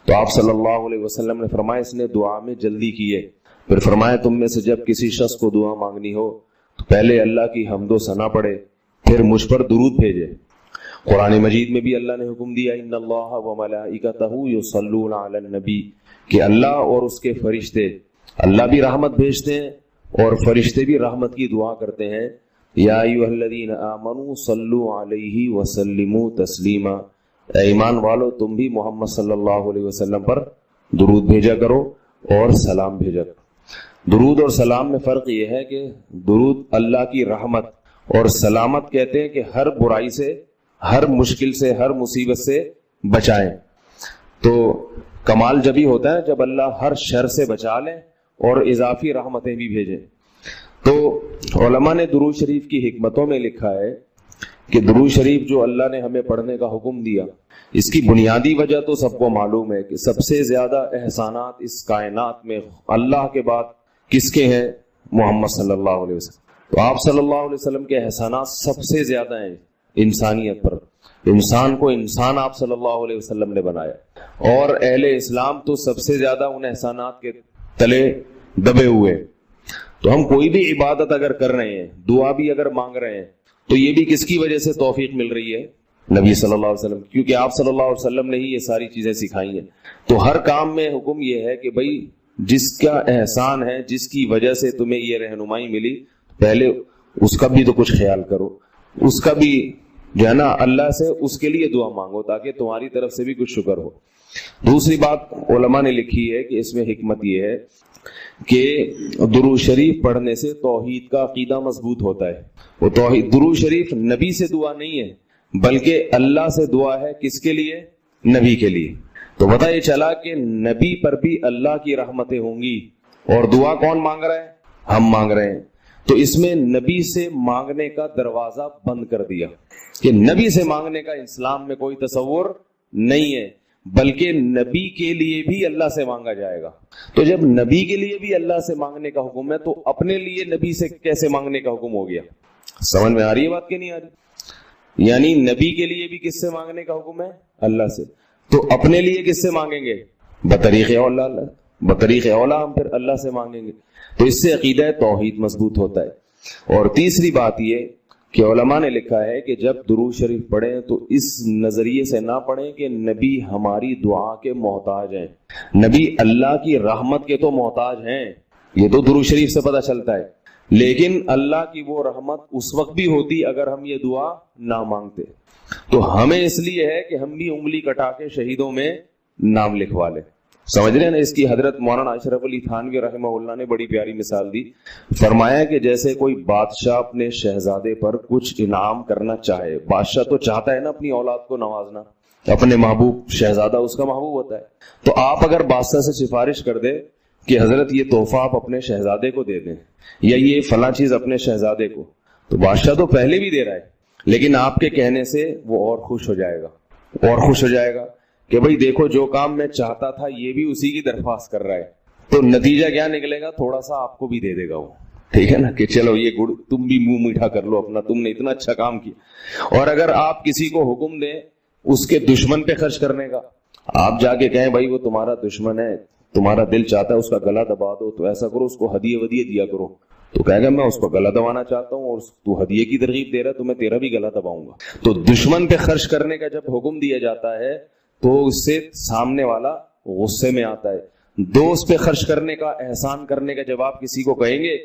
تو آپ صلی اللہ علیہ وسلم نے فرمایا اس نے دعا میں جلدی کی ہے۔ پھر فرمایا تم میں سے جب کسی شخص کو دعا مانگنی ہو تو پہلے اللہ کی حمد و ثنا پڑھے، پھر مجھ پر درود بھیجے۔ قرآن مجید میں بھی اللہ نے حکم دیا ان اللہ وملائکتہ یصلون علی النبی، کہ اللہ اور اس کے فرشتے، اللہ بھی رحمت بھیجتے ہیں اور فرشتے بھی رحمت کی دعا کرتے ہیں۔ یا ایھا الذین آمنوا صلوا علیہ وسلموا تسلیما، اے ایمان والو تم بھی محمد صلی اللہ علیہ وسلم پر درود بھیجا کرو اور سلام بھیجا کرو۔ درود اور سلام میں فرق یہ ہے کہ درود اللہ کی رحمت اور سلامت کہتے ہیں کہ ہر برائی سے، ہر مشکل سے، ہر مصیبت سے بچائیں۔ تو کمال جبھی ہوتا ہے جب اللہ ہر شر سے بچا لیں اور اضافی رحمتیں بھی بھیجیں۔ تو علماء نے درود شریف کی حکمتوں میں لکھا ہے کہ درود شریف جو اللہ نے ہمیں پڑھنے کا حکم دیا، اس کی بنیادی وجہ تو سب کو معلوم ہے کہ سب سے زیادہ احسانات اس کائنات میں اللہ کے بعد کس کے ہیں؟ محمد صلی اللہ علیہ وسلم۔ تو آپ صلی اللہ علیہ وسلم کے احسانات سب سے زیادہ ہیں انسانیت پر۔ انسان کو انسان آپ صلی اللہ علیہ وسلم نے بنایا، اور اہل اسلام تو سب سے زیادہ ان احسانات کے تلے دبے ہوئے۔ تو ہم کوئی بھی عبادت اگر کر رہے ہیں، دعا بھی اگر مانگ رہے ہیں، تو یہ بھی کس کی وجہ سے توفیق مل رہی ہے؟ نبی صلی اللہ علیہ وسلم، کیونکہ آپ صلی اللہ علیہ وسلم نے ہی یہ ساری چیزیں سکھائی ہیں۔ تو ہر کام میں حکم یہ ہے کہ بھئی جس کا احسان ہے، جس کی وجہ سے تمہیں یہ رہنمائی ملی، پہلے اس کا بھی تو کچھ خیال کرو، اس کا بھی جو ہے نا اللہ سے اس کے لیے دعا مانگو تاکہ تمہاری طرف سے بھی کچھ شکر ہو۔ دوسری بات علماء نے لکھی ہے کہ اس میں حکمت یہ ہے کہ درود شریف پڑھنے سے توحید کا عقیدہ مضبوط ہوتا ہے۔ وہ توحید، درود شریف نبی سے دعا نہیں ہے بلکہ اللہ سے دعا ہے، کس کے لیے؟ نبی کے لیے۔ تو پتہ یہ چلا کہ نبی پر بھی اللہ کی رحمتیں ہوں گی، اور دعا کون مانگ رہا ہے؟ ہم مانگ رہے ہیں۔ تو اس میں نبی سے مانگنے کا دروازہ بند کر دیا کہ نبی سے مانگنے کا اسلام میں کوئی تصور نہیں ہے، بلکہ نبی کے لیے بھی اللہ سے مانگا جائے گا۔ تو جب نبی کے لیے بھی اللہ سے مانگنے کا حکم ہے تو اپنے لیے نبی سے کیسے مانگنے کا حکم ہو گیا؟ سمجھ میں آ رہی ہے بات کہ نہیں آ رہی؟ یعنی نبی کے لیے بھی کس سے مانگنے کا حکم ہے؟ اللہ سے۔ تو اپنے لیے کس سے مانگیں گے؟ بطریق اولا اللہ، بطریق اولا ہم پھر اللہ سے مانگیں گے۔ تو اس سے عقیدہ توحید مضبوط ہوتا ہے۔ اور تیسری بات یہ کہ علماء نے لکھا ہے کہ جب درود شریف پڑھیں تو اس نظریے سے نہ پڑھیں کہ نبی ہماری دعا کے محتاج ہیں، نبی اللہ کی رحمت کے تو محتاج ہیں، یہ تو درود شریف سے پتہ چلتا ہے، لیکن اللہ کی وہ رحمت اس وقت بھی ہوتی اگر ہم یہ دعا نہ مانگتے۔ تو ہمیں اس لیے ہے کہ ہم بھی انگلی کٹا کے شہیدوں میں نام لکھوا لیں۔ سمجھ رہے ہیں نا؟ اس کی حضرت مولانا اشرف علی تھانوی رحمہ اللہ نے بڑی پیاری مثال دی، فرمایا کہ جیسے کوئی بادشاہ اپنے شہزادے پر کچھ انعام کرنا چاہے، بادشاہ تو چاہتا ہے نا اپنی اولاد کو نوازنا، اپنے محبوب، شہزادہ اس کا محبوب ہوتا ہے، تو آپ اگر بادشاہ سے سفارش کر دیں کہ حضرت یہ تحفہ آپ اپنے شہزادے کو دے دیں یا یہ فلاں چیز اپنے شہزادے کو، تو بادشاہ تو پہلے بھی دے رہا ہے، لیکن آپ کے کہنے سے وہ اور خوش ہو جائے گا، اور خوش ہو جائے گا کہ بھئی دیکھو جو کام میں چاہتا تھا یہ بھی اسی کی درخواست کر رہا ہے۔ تو نتیجہ کیا نکلے گا؟ تھوڑا سا آپ کو بھی دے دے گا وہ، ٹھیک ہے نا، کہ چلو یہ گڑ تم بھی منہ میٹھا کر لو اپنا، تم نے اتنا اچھا کام کیا۔ اور اگر آپ کسی کو حکم دیں اس کے دشمن پہ خرچ کرنے کا، آپ جا کے کہیں بھائی وہ تمہارا دشمن ہے، تمہارا دل چاہتا ہے اس کا گلا دبا دو، تو ایسا کرو اس کو ہدیے ودیے دیا کرو، تو کہے گا میں اس کو گلا دبانا چاہتا ہوں اور تو ہدیے کی ترغیب دے رہا ہے تو میں تیرا بھی گلا دباؤں گا۔ تو دشمن پہ خرچ کرنے کا جب حکم دیا جاتا ہے تو اس سے سامنے والا غصے میں آتا ہے۔ دوست پہ خرچ کرنے کا، احسان کرنے کا جب آپ کسی کو کہیں گے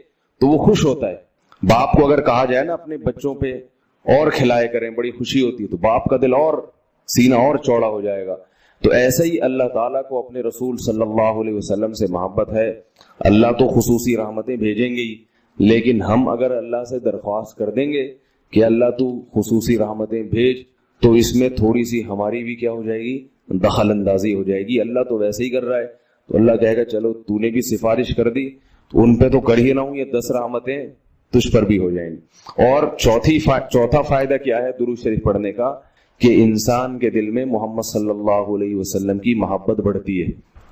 تو وہ خوش ہوتا ہے۔ باپ کو اگر کہا جائے نا اپنے بچوں پہ اور کھلائے کریں، بڑی خوشی ہوتی ہے، تو باپ کا دل اور سینہ اور چوڑا ہو جائے گا۔ تو ایسے ہی اللہ تعالیٰ کو اپنے رسول صلی اللہ علیہ وسلم سے محبت ہے، اللہ تو خصوصی رحمتیں بھیجیں گے ہی، لیکن ہم اگر اللہ سے درخواست کر دیں گے کہ اللہ تو خصوصی رحمتیں بھیج، تو اس میں تھوڑی سی ہماری بھی کیا ہو جائے گی؟ دخل اندازی ہو جائے گی۔ اللہ تو ویسے ہی کر رہا ہے، تو اللہ کہے گا چلو تو نے بھی سفارش کر دی تو ان پہ تو کر ہی نہ ہوں، یہ 10 رحمتیں تجھ پر بھی ہو جائیں گی۔ اور چوتھا فائدہ کیا ہے درود شریف پڑھنے کا؟ کہ انسان کے دل میں محمد صلی اللہ علیہ وسلم کی محبت بڑھتی ہے۔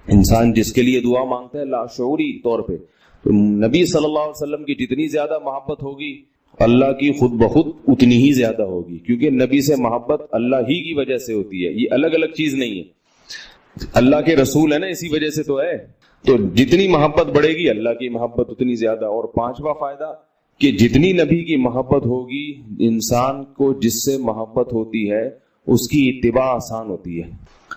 انسان جس کے لیے دعا مانگتا ہے لاشعوری طور پہ، تو نبی صلی اللہ علیہ وسلم کی جتنی زیادہ محبت ہوگی اللہ کی خود بخود اتنی ہی زیادہ ہوگی، کیونکہ نبی سے محبت اللہ ہی کی وجہ سے ہوتی ہے، یہ الگ الگ چیز نہیں ہے، اللہ کے رسول ہے نا، اسی وجہ سے تو ہے۔ تو جتنی محبت بڑھے گی اللہ کی محبت اتنی زیادہ۔ اور پانچواں فائدہ کہ جتنی نبی کی محبت ہوگی، انسان کو جس سے محبت ہوتی ہے اس کی اتباع آسان ہوتی ہے،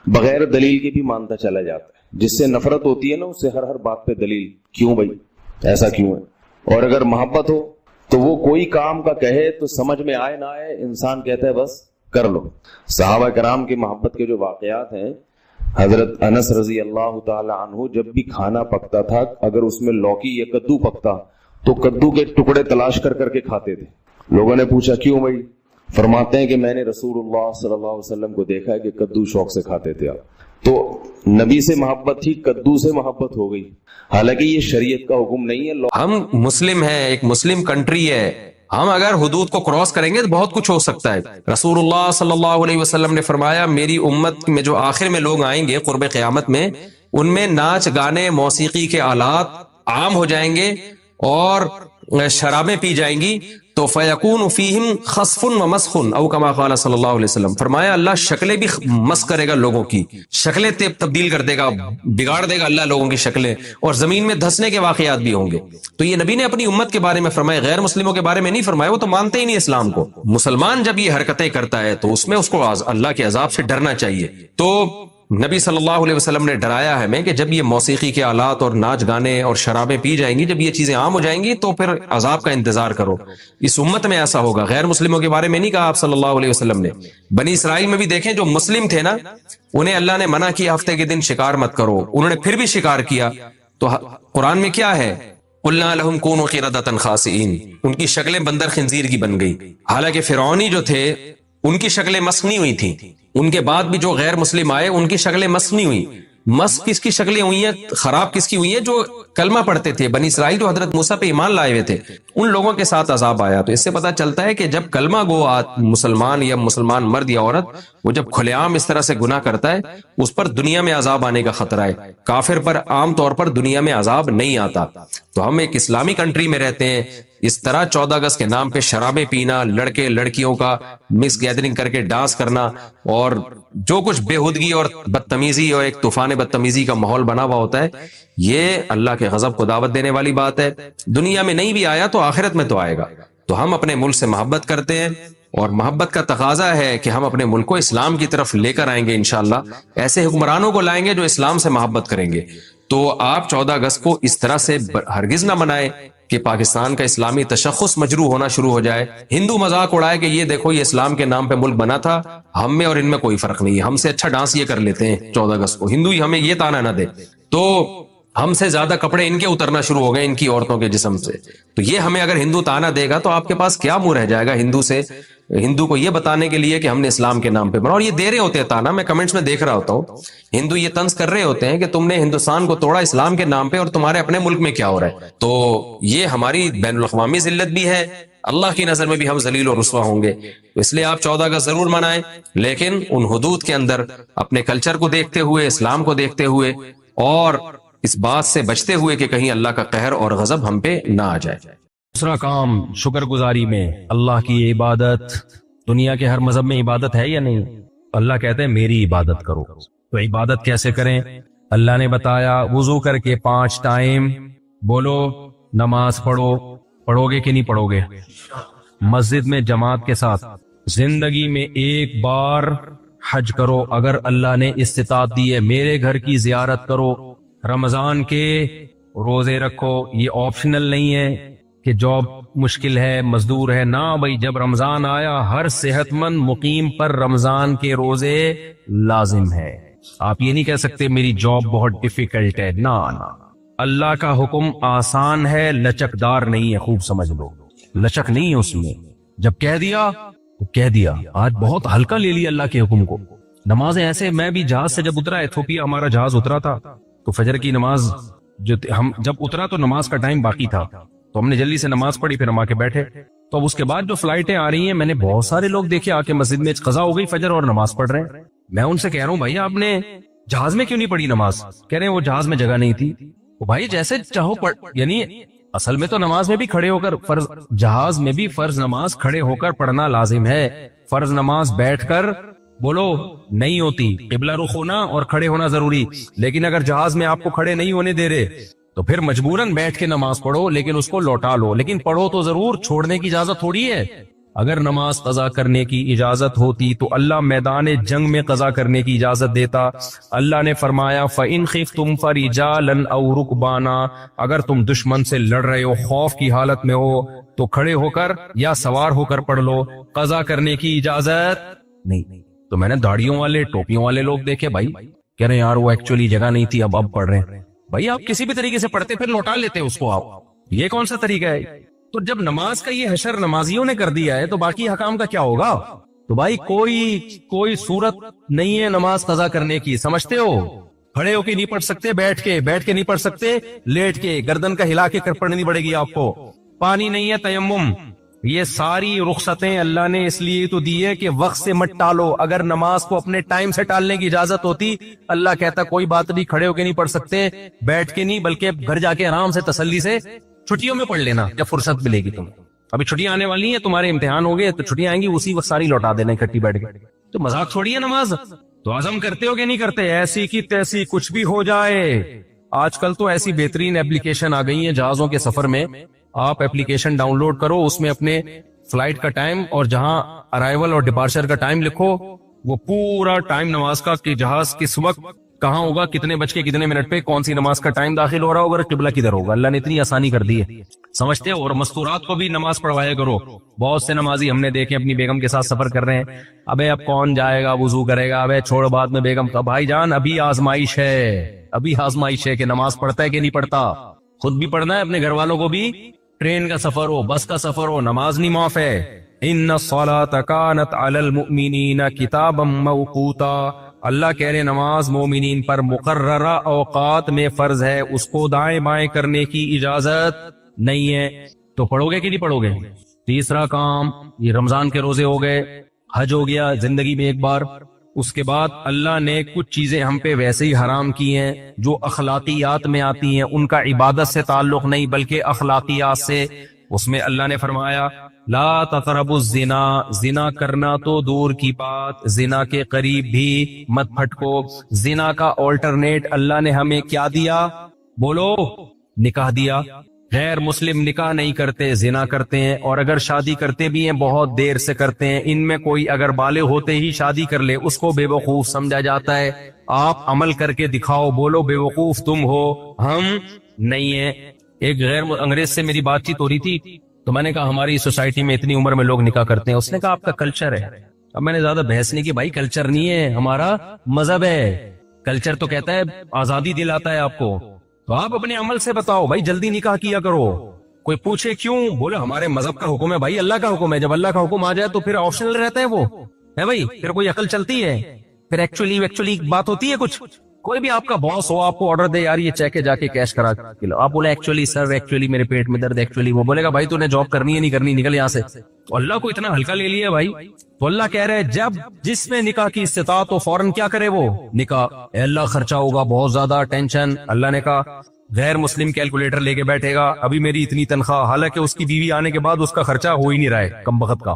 بغیر دلیل کے بھی مانتا چلا جاتا ہے۔ جس سے نفرت ہوتی ہے نا اس سے ہر بات پہ دلیل، کیوں بھائی ایسا کیوں ہے؟ اور اگر محبت ہو تو وہ کوئی کام کا کہے تو سمجھ میں آئے نہ آئے انسان کہتا ہے بس کر لو. صحابہ کرام کی محبت کے جو واقعات ہیں، حضرت انس رضی اللہ تعالی عنہ جب بھی کھانا پکتا تھا، اگر اس میں لوکی یا کدو پکتا تو کدو کے ٹکڑے تلاش کر کر کے کھاتے تھے. لوگوں نے پوچھا کیوں بھائی؟ فرماتے ہیں کہ میں نے رسول اللہ صلی اللہ علیہ وسلم کو دیکھا ہے کہ کدو شوق سے کھاتے تھے آپ. تو نبی سے محبت تھی، کدو سے محبت ہو گئی. حالانکہ یہ شریعت کا حکم نہیں ہے. ہم مسلم ہیں، ایک مسلم کنٹری ہے، ہم اگر حدود کو کراس کریں گے تو بہت کچھ ہو سکتا ہے. رسول اللہ صلی اللہ علیہ وسلم نے فرمایا میری امت میں جو آخر میں لوگ آئیں گے قرب قیامت میں، ان میں ناچ گانے موسیقی کے آلات عام ہو جائیں گے اور شرابیں پی جائیں گی. تو فیکون فیہم خسف و مسخ او کما قال صلی اللہ علیہ وسلم. فرمایا اللہ شکلیں بھی مسخ کرے گا، لوگوں کی شکلیں تبدیل کر دے گا، بگاڑ دے گا اللہ لوگوں کی شکلیں، اور زمین میں دھسنے کے واقعات بھی ہوں گے. تو یہ نبی نے اپنی امت کے بارے میں فرمایا، غیر مسلموں کے بارے میں نہیں فرمایا، وہ تو مانتے ہی نہیں اسلام کو. مسلمان جب یہ حرکتیں کرتا ہے تو اس میں اس کو اللہ کے عذاب سے ڈرنا چاہیے. تو نبی صلی اللہ علیہ وسلم نے ڈرایا ہے ہمیں کہ جب یہ موسیقی کے آلات اور ناچ گانے اور شرابیں پی جائیں گی، جب یہ چیزیں عام ہو جائیں گی تو پھر عذاب کا انتظار کرو. اس امت میں ایسا ہوگا. غیر مسلموں کے بارے میں نہیں کہا آپ صلی اللہ علیہ وسلم نے. بنی اسرائیل میں بھی دیکھیں جو مسلم تھے نا، انہیں اللہ نے منع کیا ہفتے کے دن شکار مت کرو، انہوں نے پھر بھی شکار کیا. تو قرآن میں کیا ہے؟ قلنا لهم كونوا قردة خاسئين. ان کی شکلیں بندر خنزیر کی بن گئی. حالانکہ فرعونی جو تھے ان کی شکلیں مسخ نہیں ہوئی تھیں. ان کے بعد بھی جو غیر مسلم آئے ان کی شکلیں مسخ نہیں ہوئی. مسخ کس کی شکلیں ہوئی ہیں، خراب کس کی ہوئی ہیں؟ جو کلمہ پڑھتے تھے. بنی اسرائیل جو حضرت موسیٰ پہ ایمان لائے ہوئے تھے ان لوگوں کے ساتھ عذاب آیا. تو اس سے پتہ چلتا ہے کہ جب کلمہ گو مسلمان یا مسلمان مرد یا عورت وہ جب کھلے عام اس طرح سے گناہ کرتا ہے اس پر دنیا میں عذاب آنے کا خطرہ ہے. کافر پر عام طور پر دنیا میں عذاب نہیں آتا. تو ہم ایک اسلامی کنٹری میں رہتے ہیں، اس طرح 14 اگست کے نام پہ شرابیں پینا، لڑکے لڑکیوں کا مکس گیدرنگ کر کے ڈانس کرنا، اور جو کچھ بےہودگی اور بدتمیزی اور ایک طوفان بدتمیزی کا ماحول بنا ہوا ہوتا ہے، یہ اللہ کے غضب کو دعوت دینے والی بات ہے. دنیا میں نہیں بھی آیا تو آخرت میں تو آئے گا. تو ہم اپنے ملک سے محبت کرتے ہیں اور محبت کا تقاضا ہے کہ ہم اپنے ملک کو اسلام کی طرف لے کر آئیں گے. انشاءاللہ ایسے حکمرانوں کو لائیں گے جو اسلام سے محبت کریں گے. تو آپ 14 اگست کو اس طرح سے ہرگز نہ منائیں کہ پاکستان کا اسلامی تشخص مجروح ہونا شروع ہو جائے. ہندو مذاق اڑائے کہ یہ دیکھو یہ اسلام کے نام پہ ملک بنا تھا، ہم میں اور ان میں کوئی فرق نہیں ہے، ہم سے اچھا ڈانس یہ کر لیتے ہیں 14 اگست کو. ہندو ہی ہمیں یہ تانا نہ دے تو ہم سے زیادہ کپڑے ان کے اترنا شروع ہو گئے ان کی عورتوں کے جسم سے. تو یہ ہمیں اگر ہندو تانا دے گا تو آپ کے پاس کیا منہ رہ جائے گا ہندو کو یہ بتانے کے لیے کہ ہم نے اسلام کے نام پہ بنا. اور یہ دے رہے ہوتے ہیں تانا، میں کمنٹس میں دیکھ رہا ہوتا ہوں، ہندو یہ طنز کر رہے ہوتے ہیں کہ تم نے ہندوستان کو توڑا اسلام کے نام پہ اور تمہارے اپنے ملک میں کیا ہو رہا ہے. تو یہ ہماری بین الاقوامی ذلت بھی ہے، اللہ کی نظر میں بھی ہم ذلیل و رسوا ہوں گے. تو اس لیے آپ 14 اگست ضرور منائیں، لیکن ان حدود کے اندر اپنے کلچر کو دیکھتے ہوئے، اسلام کو دیکھتے ہوئے، اور اس بات سے بچتے ہوئے کہ کہیں اللہ کا قہر اور غضب ہم پہ نہ آ جائے. دوسرا کام شکر گزاری میں اللہ کی عبادت. دنیا کے ہر مذہب میں عبادت ہے یا نہیں؟ اللہ کہتے ہیں میری عبادت کرو. تو عبادت کیسے کریں؟ اللہ نے بتایا وضو کر کے 5 ٹائم بولو نماز پڑھو گے کہ نہیں پڑھو گے؟ مسجد میں جماعت کے ساتھ. زندگی میں ایک بار حج کرو اگر اللہ نے استطاعت دی ہے. میرے گھر کی زیارت کرو. رمضان کے روزے رکھو. یہ آپشنل نہیں ہے کہ جاب مشکل ہے، مزدور ہے. نہ بھائی، جب رمضان آیا ہر صحت مند مقیم پر رمضان کے روزے لازم ہے. آپ یہ نہیں کہہ سکتے میری جاب بہت ڈیفیکلٹ ہے. نہ اللہ کا حکم آسان ہے، لچکدار نہیں ہے. خوب سمجھ لو، لچک نہیں ہے اس میں. جب کہہ دیا تو کہہ دیا. آج بہت ہلکا لے لیا اللہ کے حکم کو. نمازیں ایسے، میں بھی جہاز سے جب اترا، ایتھوپیا ہمارا جہاز اترا تھا، تو فجر کی نماز جو ہم جب اترا تو نماز کا ٹائم باقی تھا، تو ہم نے جلدی سے نماز پڑھی، پھر ہم آ کے بیٹھے. تو اب اس کے بعد جو فلائٹیں آ رہی ہیں، میں نے بہت سارے لوگ دیکھے آ کے مسجد میں قضا ہو گئی فجر اور نماز پڑھ رہے ہیں. میں ان سے کہہ رہا ہوں بھائی آپ نے جہاز میں کیوں نہیں پڑھی نماز؟ کہہ رہے ہیں وہ جہاز میں جگہ نہیں تھی. وہ بھائی جیسے چاہو پڑھ، یعنی اصل میں تو نماز میں بھی کھڑے ہو کر فرض، جہاز میں بھی فرض نماز کھڑے ہو کر پڑھنا لازم ہے. فرض نماز بیٹھ کر بولو نہیں ہوتی، قبلہ رخ ہونا اور کھڑے ہونا ضروری. لیکن اگر جہاز میں آپ کو کھڑے نہیں ہونے دے رہے تو پھر مجبوراً بیٹھ کے نماز پڑھو، لیکن اس کو لوٹا لو. لیکن پڑھو تو ضرور، چھوڑنے کی اجازت تھوڑی ہے. اگر نماز قضا کرنے کی اجازت ہوتی تو اللہ میدان جنگ میں قضا کرنے کی اجازت دیتا. اللہ نے فرمایا فَإِنْ خِفْتُمْ فَرِجَالًا أَوْ رُكْبَانًا، اگر تم دشمن سے لڑ رہے ہو، خوف کی حالت میں ہو، تو کھڑے ہو کر یا سوار ہو کر پڑھ لو. قضا کرنے کی اجازت نہیں. تو میں نے داڑھیوں والے ٹوپیوں والے لوگ دیکھے بھائی, کہہ رہے یار وہ ایکچولی جگہ نہیں تھی, اب پڑھ رہے ہیں. بھائی آپ کسی بھی طریقے سے پڑھتے پھر لوٹا لیتے اس کو, آپ یہ کون سا طریقہ ہے؟ تو جب نماز کا یہ حشر نمازیوں نے کر دیا ہے تو باقی حکام کا کیا ہوگا؟ تو بھائی کوئی صورت نہیں ہے نماز قضا کرنے کی, سمجھتے ہو؟ کھڑے ہو کے نہیں پڑھ سکتے, بیٹھ کے نہیں پڑھ سکتے, لیٹ کے گردن کا ہلا کے پڑھنی پڑے گی آپ کو. پانی نہیں ہے, تیمم. یہ ساری رخصتیں اللہ نے اس لیے تو دی ہے کہ وقت سے مت ٹالو. اگر نماز کو اپنے ٹائم سے ٹالنے کی اجازت ہوتی, اللہ کہتا کوئی بات نہیں, کھڑے ہو کے نہیں پڑھ سکتے, بیٹھ کے نہیں, بلکہ گھر جا کے آرام سے تسلی سے چھٹیوں میں پڑھ لینا جب فرصت ملے گی تمہیں. ابھی چھٹیاں آنے والی ہیں, تمہارے امتحان ہو گئے تو چھٹیاں آئیں گی, اسی وقت ساری لوٹا دینا اکٹھی بیٹھ کے. تو مذاق چھوڑی ہے نماز. تو عزم کرتے ہو کہ نہیں کرتے, ایسی کی تیسی کچھ بھی ہو جائے. آج کل تو ایسی بہترین ایپلیکیشن آ گئی ہیں جہازوں کے سفر میں, آپ ایپلیکیشن ڈاؤن لوڈ کرو, اس میں اپنے فلائٹ کا ٹائم اور جہاں ارائیول اور ڈپارچر کا ٹائم لکھو, وہ پورا ٹائم نماز کا کہ جہاز کس وقت کہاں ہوگا, کتنے بج کے کتنے منٹ پہ کون سی نماز کا ٹائم داخل ہو رہا ہوگا, قبلہ کدھر ہوگا. اللہ نے اتنی آسانی کر دی ہے, سمجھتے ہو؟ اور مستورات کو بھی نماز پڑھوایا کرو. بہت سے نمازی ہم نے دیکھے اپنی بیگم کے ساتھ سفر کر رہے ہیں, ابے اب کون جائے گا, وضو کرے گا, ابے چھوڑ بعد میں بیگم کا. بھائی جان ابھی آزمائش ہے کہ نماز پڑھتا ہے کہ نہیں پڑھتا. خود بھی پڑھنا ہے, اپنے گھر والوں کو بھی. ٹرین کا سفر ہو, بس کا سفر ہو, نماز نہیں معاف ہے. ان الصلاۃ کانت علی المؤمنین کتابا موقوتا. اللہ کہہ رہے نماز مومنین پر مقررہ اوقات میں فرض ہے, اس کو دائیں بائیں کرنے کی اجازت نہیں ہے. تو پڑھو گے کہ نہیں پڑھو گے؟ تیسرا کام, یہ رمضان کے روزے ہو گئے, حج ہو گیا زندگی میں ایک بار. اس کے بعد اللہ نے کچھ چیزیں ہم پہ ویسے ہی حرام کی ہیں جو اخلاقیات میں آتی ہیں, ان کا عبادت سے تعلق نہیں بلکہ اخلاقیات سے. اس میں اللہ نے فرمایا لا تقربوا الزنا, زنا کرنا تو دور کی بات, زنا کے قریب بھی مت پھٹکو. زنا کا آلٹرنیٹ اللہ نے ہمیں کیا دیا؟ بولو, نکاح دیا. غیر مسلم نکاح نہیں کرتے, زنا کرتے ہیں, اور اگر شادی کرتے بھی ہیں بہت دیر سے کرتے ہیں. ان میں کوئی اگر بالغ ہوتے ہی شادی کر لے اس کو بے وقوف سمجھا جاتا ہے. آپ عمل کر کے دکھاؤ, بولو بے وقوف تم ہو, ہم نہیں ہیں. ایک غیر انگریز سے میری بات چیت ہو رہی تھی, تو میں نے کہا ہماری سوسائٹی میں اتنی عمر میں لوگ نکاح کرتے ہیں. اس نے کہا آپ کا کلچر ہے. اب میں نے زیادہ بحث نہیں کی, بھائی کلچر نہیں ہے, ہمارا مذہب ہے. کلچر تو کہتا ہے آزادی دلاتا ہے آپ کو, تو آپ اپنے عمل سے بتاؤ بھائی جلدی نکاح کیا کرو. کوئی پوچھے کیوں, بولے ہمارے مذہب کا حکم ہے. بھائی اللہ کا حکم ہے, جب اللہ کا حکم آ جائے تو پھر آپشنل رہتا ہے, وہ ہے بھائی, پھر کوئی عقل چلتی ہے, پھر ایکچولی بات ہوتی ہے کچھ. کوئی بھی آپ کا باس ہو, آپ کو آرڈر دے یار یہ چیک ہے جا کے کیش کرا کے لو, آپ بولے ایکچولی سر ایکچولی میرے پیٹ میں درد, ایکچولی وہ بولے گا بھائی تو نے جاب کرنی ہے نہیں کرنی, نکل یہاں سے. تو اللہ کو اتنا ہلکا لے لیا بھائی. تو اللہ کہہ رہے جب جس میں نکاح کی استطاعت تو فوراً کیا کرے وہ نکاح. اے اللہ خرچہ ہوگا بہت زیادہ, ٹینشن. اللہ نے کہا غیر مسلم کیلکولیٹر لے کے بیٹھے گا, ابھی میری اتنی تنخواہ, حالانکہ اس کی بیوی آنے کے بعد اس کا خرچہ ہو ہی نہیں رہا ہے, کم بخت کا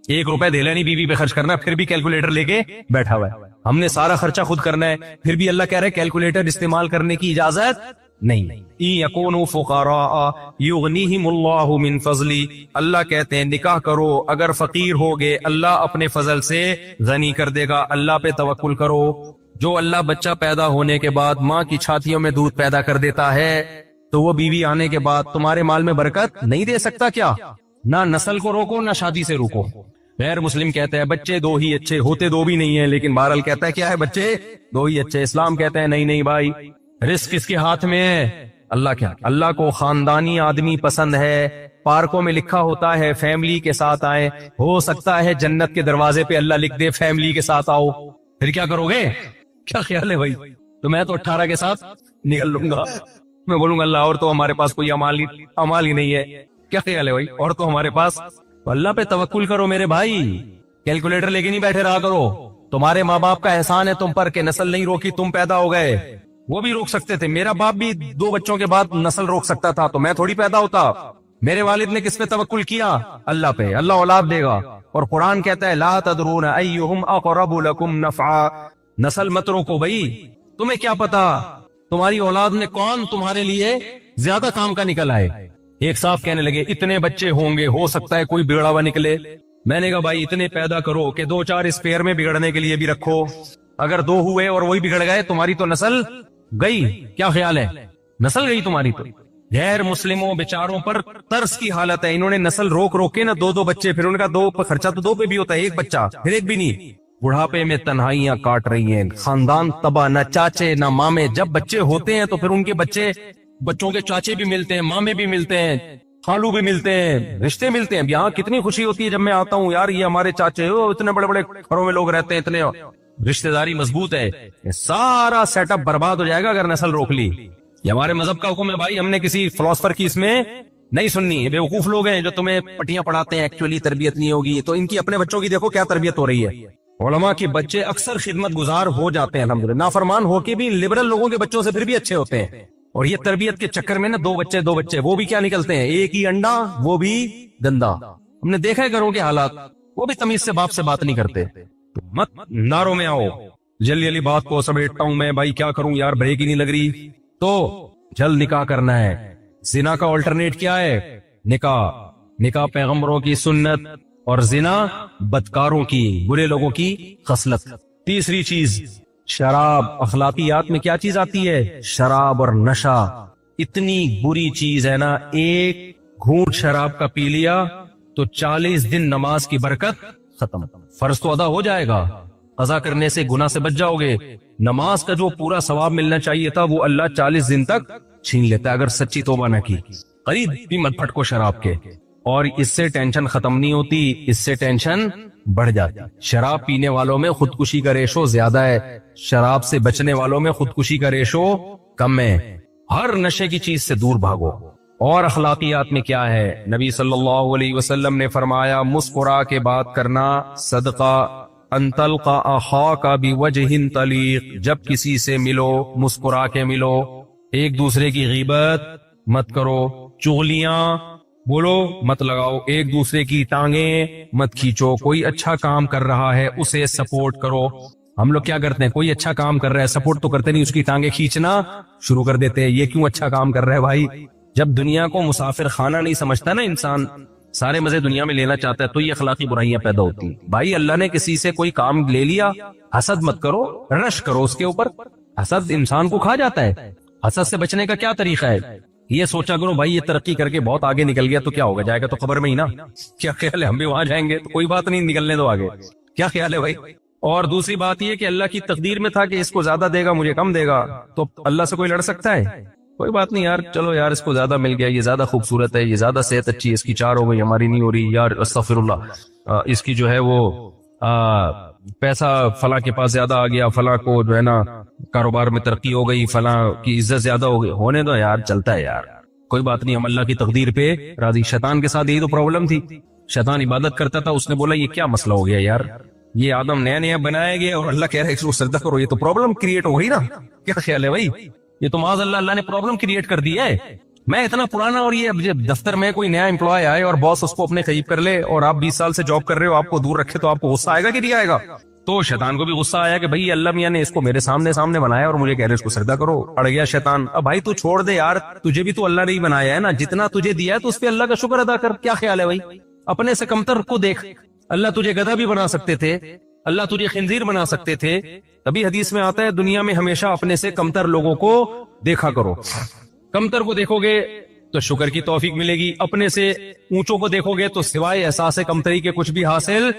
1 روپے دے لے نہیں بیوی پہ خرچ کرنا, پھر بھی کیلکولیٹر لے کے بیٹھا ہوا ہے. ہم نے سارا خرچہ خود کرنا ہے, پھر بھی اللہ کہہ رہے کیلکولیٹر استعمال کرنے کی اجازت نہیں. یکونوا فقراء یغنیہم اللہ من فضلی. اللہ کہتے ہیں نکاح کرو, اگر فقیر ہوگے اللہ اپنے فضل سے غنی کر دے گا. اللہ پہ توکل کرو. جو اللہ بچہ پیدا ہونے کے بعد ماں کی چھاتیوں میں دودھ پیدا کر دیتا ہے, تو وہ بیوی آنے کے بعد تمہارے مال میں برکت نہیں دے سکتا کیا؟ نہ نسل کو روکو نہ شادی سے روکو. غیر مسلم کہتے ہیں بچے 2 ہی اچھے, ہوتے 2 بھی نہیں ہیں, لیکن بہرحال کہتا ہے کیا ہے, بچے 2 ہی اچھے. اسلام کہتے ہیں نہیں بھائی, رزق کس کے ہاتھ میں ہے؟ اللہ کیا, اللہ کو خاندانی آدمی پسند ہے. پارکوں میں لکھا ہوتا ہے فیملی کے ساتھ آئے, ہو سکتا ہے جنت کے دروازے پہ اللہ لکھ دے فیملی کے ساتھ آؤ. پھر کیا کرو گے؟ کیا خیال ہے بھائی؟ تو میں تو 18 کے ساتھ نکل لوں گا, میں بولوں گا اللہ اور تو ہمارے پاس کوئی امال ہی نہیں ہے. کیا خیال ہے بھائی؟ اور تو ہمارے پاس. اللہ پہ توکل کرو میرے بھائی, کیلکولیٹر لے کے نہیں بیٹھے رہا کرو. تمہارے ماں باپ کا احسان ہے تم پر کہ نسل نہیں روکی, تم پیدا ہو گئے. وہ بھی روک سکتے تھے, میرا باپ بھی 2 بچوں کے بعد نسل روک سکتا تھا, تو میں تھوڑی پیدا ہوتا. میرے والد نے کس پہ توکل کیا؟ اللہ پہ. اللہ اولاد دے گا. اور قرآن کہتا ہے لا تدرون ایہم اقرب لکم نفعا. نسل مت روکو بھائی, تمہیں کیا پتا تمہاری اولاد میں کون تمہارے لیے زیادہ کام کا نکل آئے. ایک صاحب کہنے لگے اتنے بچے ہوں گے, ہو سکتا ہے کوئی بگڑا ہوا نکلے. میں نے کہا بھائی اتنے پیدا کرو کہ 2-4 اسپیئر میں بگڑنے کے لیے بھی رکھو. اگر 2 ہوئے اور وہی بگڑ گئے تمہاری تو نسل گئی. کیا خیال ہے؟ نسل گئی تمہاری تو. غیر مسلموں بیچاروں پر ترس کی حالت ہے, انہوں نے نسل روک کے نا 2 بچے, پھر ان کا 2 خرچہ تو 2 پہ بھی ہوتا ہے, 1 بچہ پھر 1 بھی نہیں. بڑھاپے میں تنہائیاں کاٹ رہی ہیں, خاندان تباہ, نہ چاچے نہ مامے. جب بچے ہوتے ہیں تو پھر ان کے بچوں کے چاچے بھی ملتے ہیں, مامے بھی ملتے ہیں, خالو بھی ملتے ہیں, رشتے ملتے ہیں. یہاں کتنی خوشی ہوتی ہے جب میں آتا ہوں, یار یہ ہمارے چاچے, اتنے بڑے بڑے گھروں میں لوگ رہتے ہیں, اتنے رشتے داری مضبوط ہے. سارا سیٹ اپ برباد ہو جائے گا اگر نسل روک لی. یہ ہمارے مذہب کا حکم ہے بھائی, ہم نے کسی فلاسفر کی اس میں نہیں سننی. بے وقوف لوگ ہیں جو تمہیں پٹیاں پڑھاتے ہیں, ایکچولی تربیت نہیں ہوگی. تو ان کی اپنے بچوں کی دیکھو کیا تربیت ہو رہی ہے. علماء کے بچے اکثر خدمت گزار ہو جاتے ہیں الحمدللہ, نافرمان ہو کے بھی لبرل لوگوں کے بچوں سے پھر بھی اچھے ہوتے ہیں. اور یہ تربیت کے چکر میں نا دو بچے وہ بھی کیا نکلتے ہیں, ایک ہی انڈا وہ بھی گندا. ہم نے دیکھا ہے گھروں کے حالات, وہ بھی تمیز سے باپ سے بات نہیں کرتے. مت ناروں میں آؤ, جلدی جلدی بات کو سمیٹتا ہوں میں, بھائی کیا کروں یار, بریک ہی نہیں لگ رہی. تو جلد نکاح کرنا ہے. زنا کا آلٹرنیٹ کیا ہے؟ نکاح پیغمبروں کی سنت, اور زنا بدکاروں کی, برے لوگوں کی خصلت. تیسری چیز شراب. اخلاقیات میں کیا چیز آتی ہے؟ شراب اور نشہ. اتنی بری چیز ہے نا, ایک گھونٹ شراب کا پی لیا تو 40 دن نماز کی برکت ختم. فرض تو ادا ہو جائے گا, قضا کرنے سے گناہ سے بچ جاؤ گے. نماز کا جو پورا ثواب ملنا چاہیے تھا وہ اللہ 40 دن تک چھین لیتا ہے اگر سچی توبہ نہ کی. قریب بھی مت پھٹکو شراب کے. اور اس سے ٹینشن ختم نہیں ہوتی, اس سے ٹینشن بڑھ جاتی. شراب پینے والوں میں خودکشی کا ریشو زیادہ ہے, شراب سے بچنے والوں میں خودکشی کا ریشو کم ہے. ہر نشے کی چیز سے دور بھاگو. اور اخلاقیات میں کیا ہے؟ نبی صلی اللہ علیہ وسلم نے فرمایا, مسکرا کے بات کرنا صدقہ. ان تلقى اخاك بوجه طليق. جب کسی سے ملو مسکرا کے ملو, ایک دوسرے کی غیبت مت کرو, چغلیاں بولو مت لگاؤ, ایک دوسرے کی ٹانگیں مت کھینچو. کوئی اچھا کام کر رہا ہے اسے سپورٹ کرو. ہم لوگ کیا کرتے ہیں, کوئی اچھا کام کر رہا ہے سپورٹ تو کرتے نہیں, اس کی ٹانگیں کھینچنا شروع کر دیتے ہیں. یہ کیوں اچھا کام کر رہا ہے بھائی؟ جب دنیا کو مسافر خانہ نہیں سمجھتا نا انسان, سارے مزے دنیا میں لینا چاہتا ہے, تو یہ اخلاقی برائیاں پیدا ہوتی ہیں. بھائی اللہ نے کسی سے کوئی کام لے لیا, حسد مت کرو, رش کرو اس کے اوپر. حسد انسان کو کھا جاتا ہے. حسد سے بچنے کا کیا طریقہ ہے؟ یہ سوچا کرو بھائی یہ ترقی کر کے بہت آگے نکل گیا تو کیا ہوگا, جائے گا تو قبر میں ہی نا. کیا خیال ہے, ہم بھی وہاں جائیں گے تو کوئی بات نہیں, نکلنے دو آگے. کیا خیال ہے بھائی؟ اور دوسری بات یہ کہ اللہ کی تقدیر میں تھا کہ اس کو زیادہ دے گا مجھے کم دے گا, تو اللہ سے کوئی لڑ سکتا ہے؟ کوئی بات نہیں یار, چلو یار اس کو زیادہ مل گیا, یہ زیادہ خوبصورت ہے, یہ زیادہ صحت اچھی ہے, اس کی 4 ہو گئی ہماری نہیں ہو رہی, یار استغفر اللہ, اس کی جو ہے وہ پیسہ فلاں کے پاس زیادہ آ گیا, فلاں کو جو ہے نا کاروبار میں ترقی ہو گئی, فلاں کی عزت زیادہ ہو گئی. ہونے دو یار, چلتا ہے یار, کوئی بات نہیں, ہم اللہ کی تقدیر پہ راضی. شیطان کے ساتھ یہی تو پرابلم تھی. شیطان عبادت کرتا تھا, اس نے بولا یہ کیا مسئلہ ہو گیا یار, یہ آدم نیا بنایا گیا اور اللہ کہہ رہا ہے اس کو سجدہ کرو, یہ تو پرابلم کریٹ ہو گئی نا. کیا خیال ہے بھائی؟ یہ تو معاذ اللہ نے پرابلم کریٹ کر دی ہے. میں اتنا پرانا, اور یہ دفتر میں کوئی نیا امپلائی آئے اور باس اس کو اپنے قریب کر لے, اور آپ 20 سال سے جاب کر رہے ہو, آپ کو دور رکھے, تو آپ کو غصہ آئے گا کہ نہیں آئے گا؟ تو شیطان کو بھی غصہ آیا کہ بھائی اللہ میاں نے اس کو میرے سامنے بنایا اور مجھے کہہ رہے اس کو سجدہ کرو. اڑ گیا شیطان. اب بھائی تو چھوڑ دے یار, تجھے بھی تو اللہ نے ہی بنایا ہے نا, جتنا تجھے دیا ہے تو اس پہ اللہ کا شکر ادا کر. کیا خیال ہے بھائی؟ اپنے سے کمتر کو دیکھ. اللہ تجھے گدھا بھی بنا سکتے تھے, اللہ تجھے خنزیر بنا سکتے تھے. ابھی حدیث میں آتا ہے دنیا میں ہمیشہ اپنے سے کمتر لوگوں کو دیکھا کرو. کمتر کو دیکھو گے تو شکر کی توفیق ملے گی, اپنے سے اونچوں کو دیکھو گے تو سوائے احساس کمتری کے کچھ بھی حاصل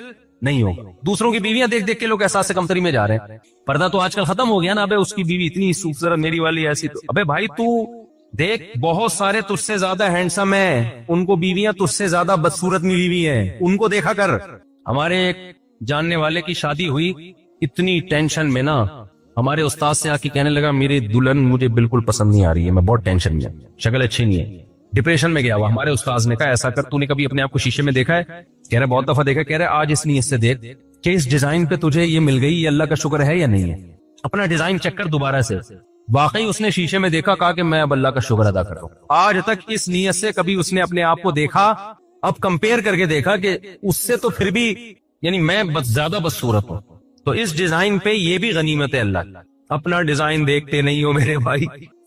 نہیں ہوگا. دوسروں کی بیویاں دیکھ دیکھ کے لوگ احساس کمتری میں جا رہے ہیں. پردہ تو آج کل ختم ہو گیا نا. ابے اس کی بیوی اتنی خوبصورت, میری والی ایسی, تو ابے بھائی تو دیکھ بہت سارے تجھ سے زیادہ ہینڈسم ہیں, ان کو بیویاں تجھ سے زیادہ بدصورت ملی ہوئی ہیں, ان کو دیکھا کر. ہمارے ایک جاننے والے کی شادی ہوئی, اتنی ٹینشن میں نا, ہمارے استاد سے آ کے کہنے لگا میری دلہن مجھے بالکل پسند نہیں آ رہی ہے, میں بہت ٹینشن میں, شکل اچھی نہیں ہے, ڈپریشن میں گیا ہوا. ہمارے استاد نے کہا ایسا کر, تو نے کبھی اپنے آپ کو شیشے میں دیکھا ہے؟ کہہ رہے بہت دفعہ دیکھا. کہہ رہے آج اس نیت سے دیکھ کہ اس ڈیزائن پہ تجھے یہ مل گئی, یہ اللہ کا شکر ہے یا نہیں ہے. اپنا ڈیزائن چیک کر دوبارہ سے. واقعی اس نے شیشے میں دیکھا, کہا کہ میں اب اللہ کا شکر ادا کر رہا ہوں. آج تک اس نیت سے کبھی اس نے اپنے آپ کو دیکھا, اب کمپیئر کر کے دیکھا کہ اس سے تو پھر بھی یعنی میں زیادہ بدصورت ہوں. تو اس ڈیزائن پہ یہ بھی غنیمت ہے اللہ. اپنا ڈیزائن دیکھتے نہیں ہو میرے بھائی,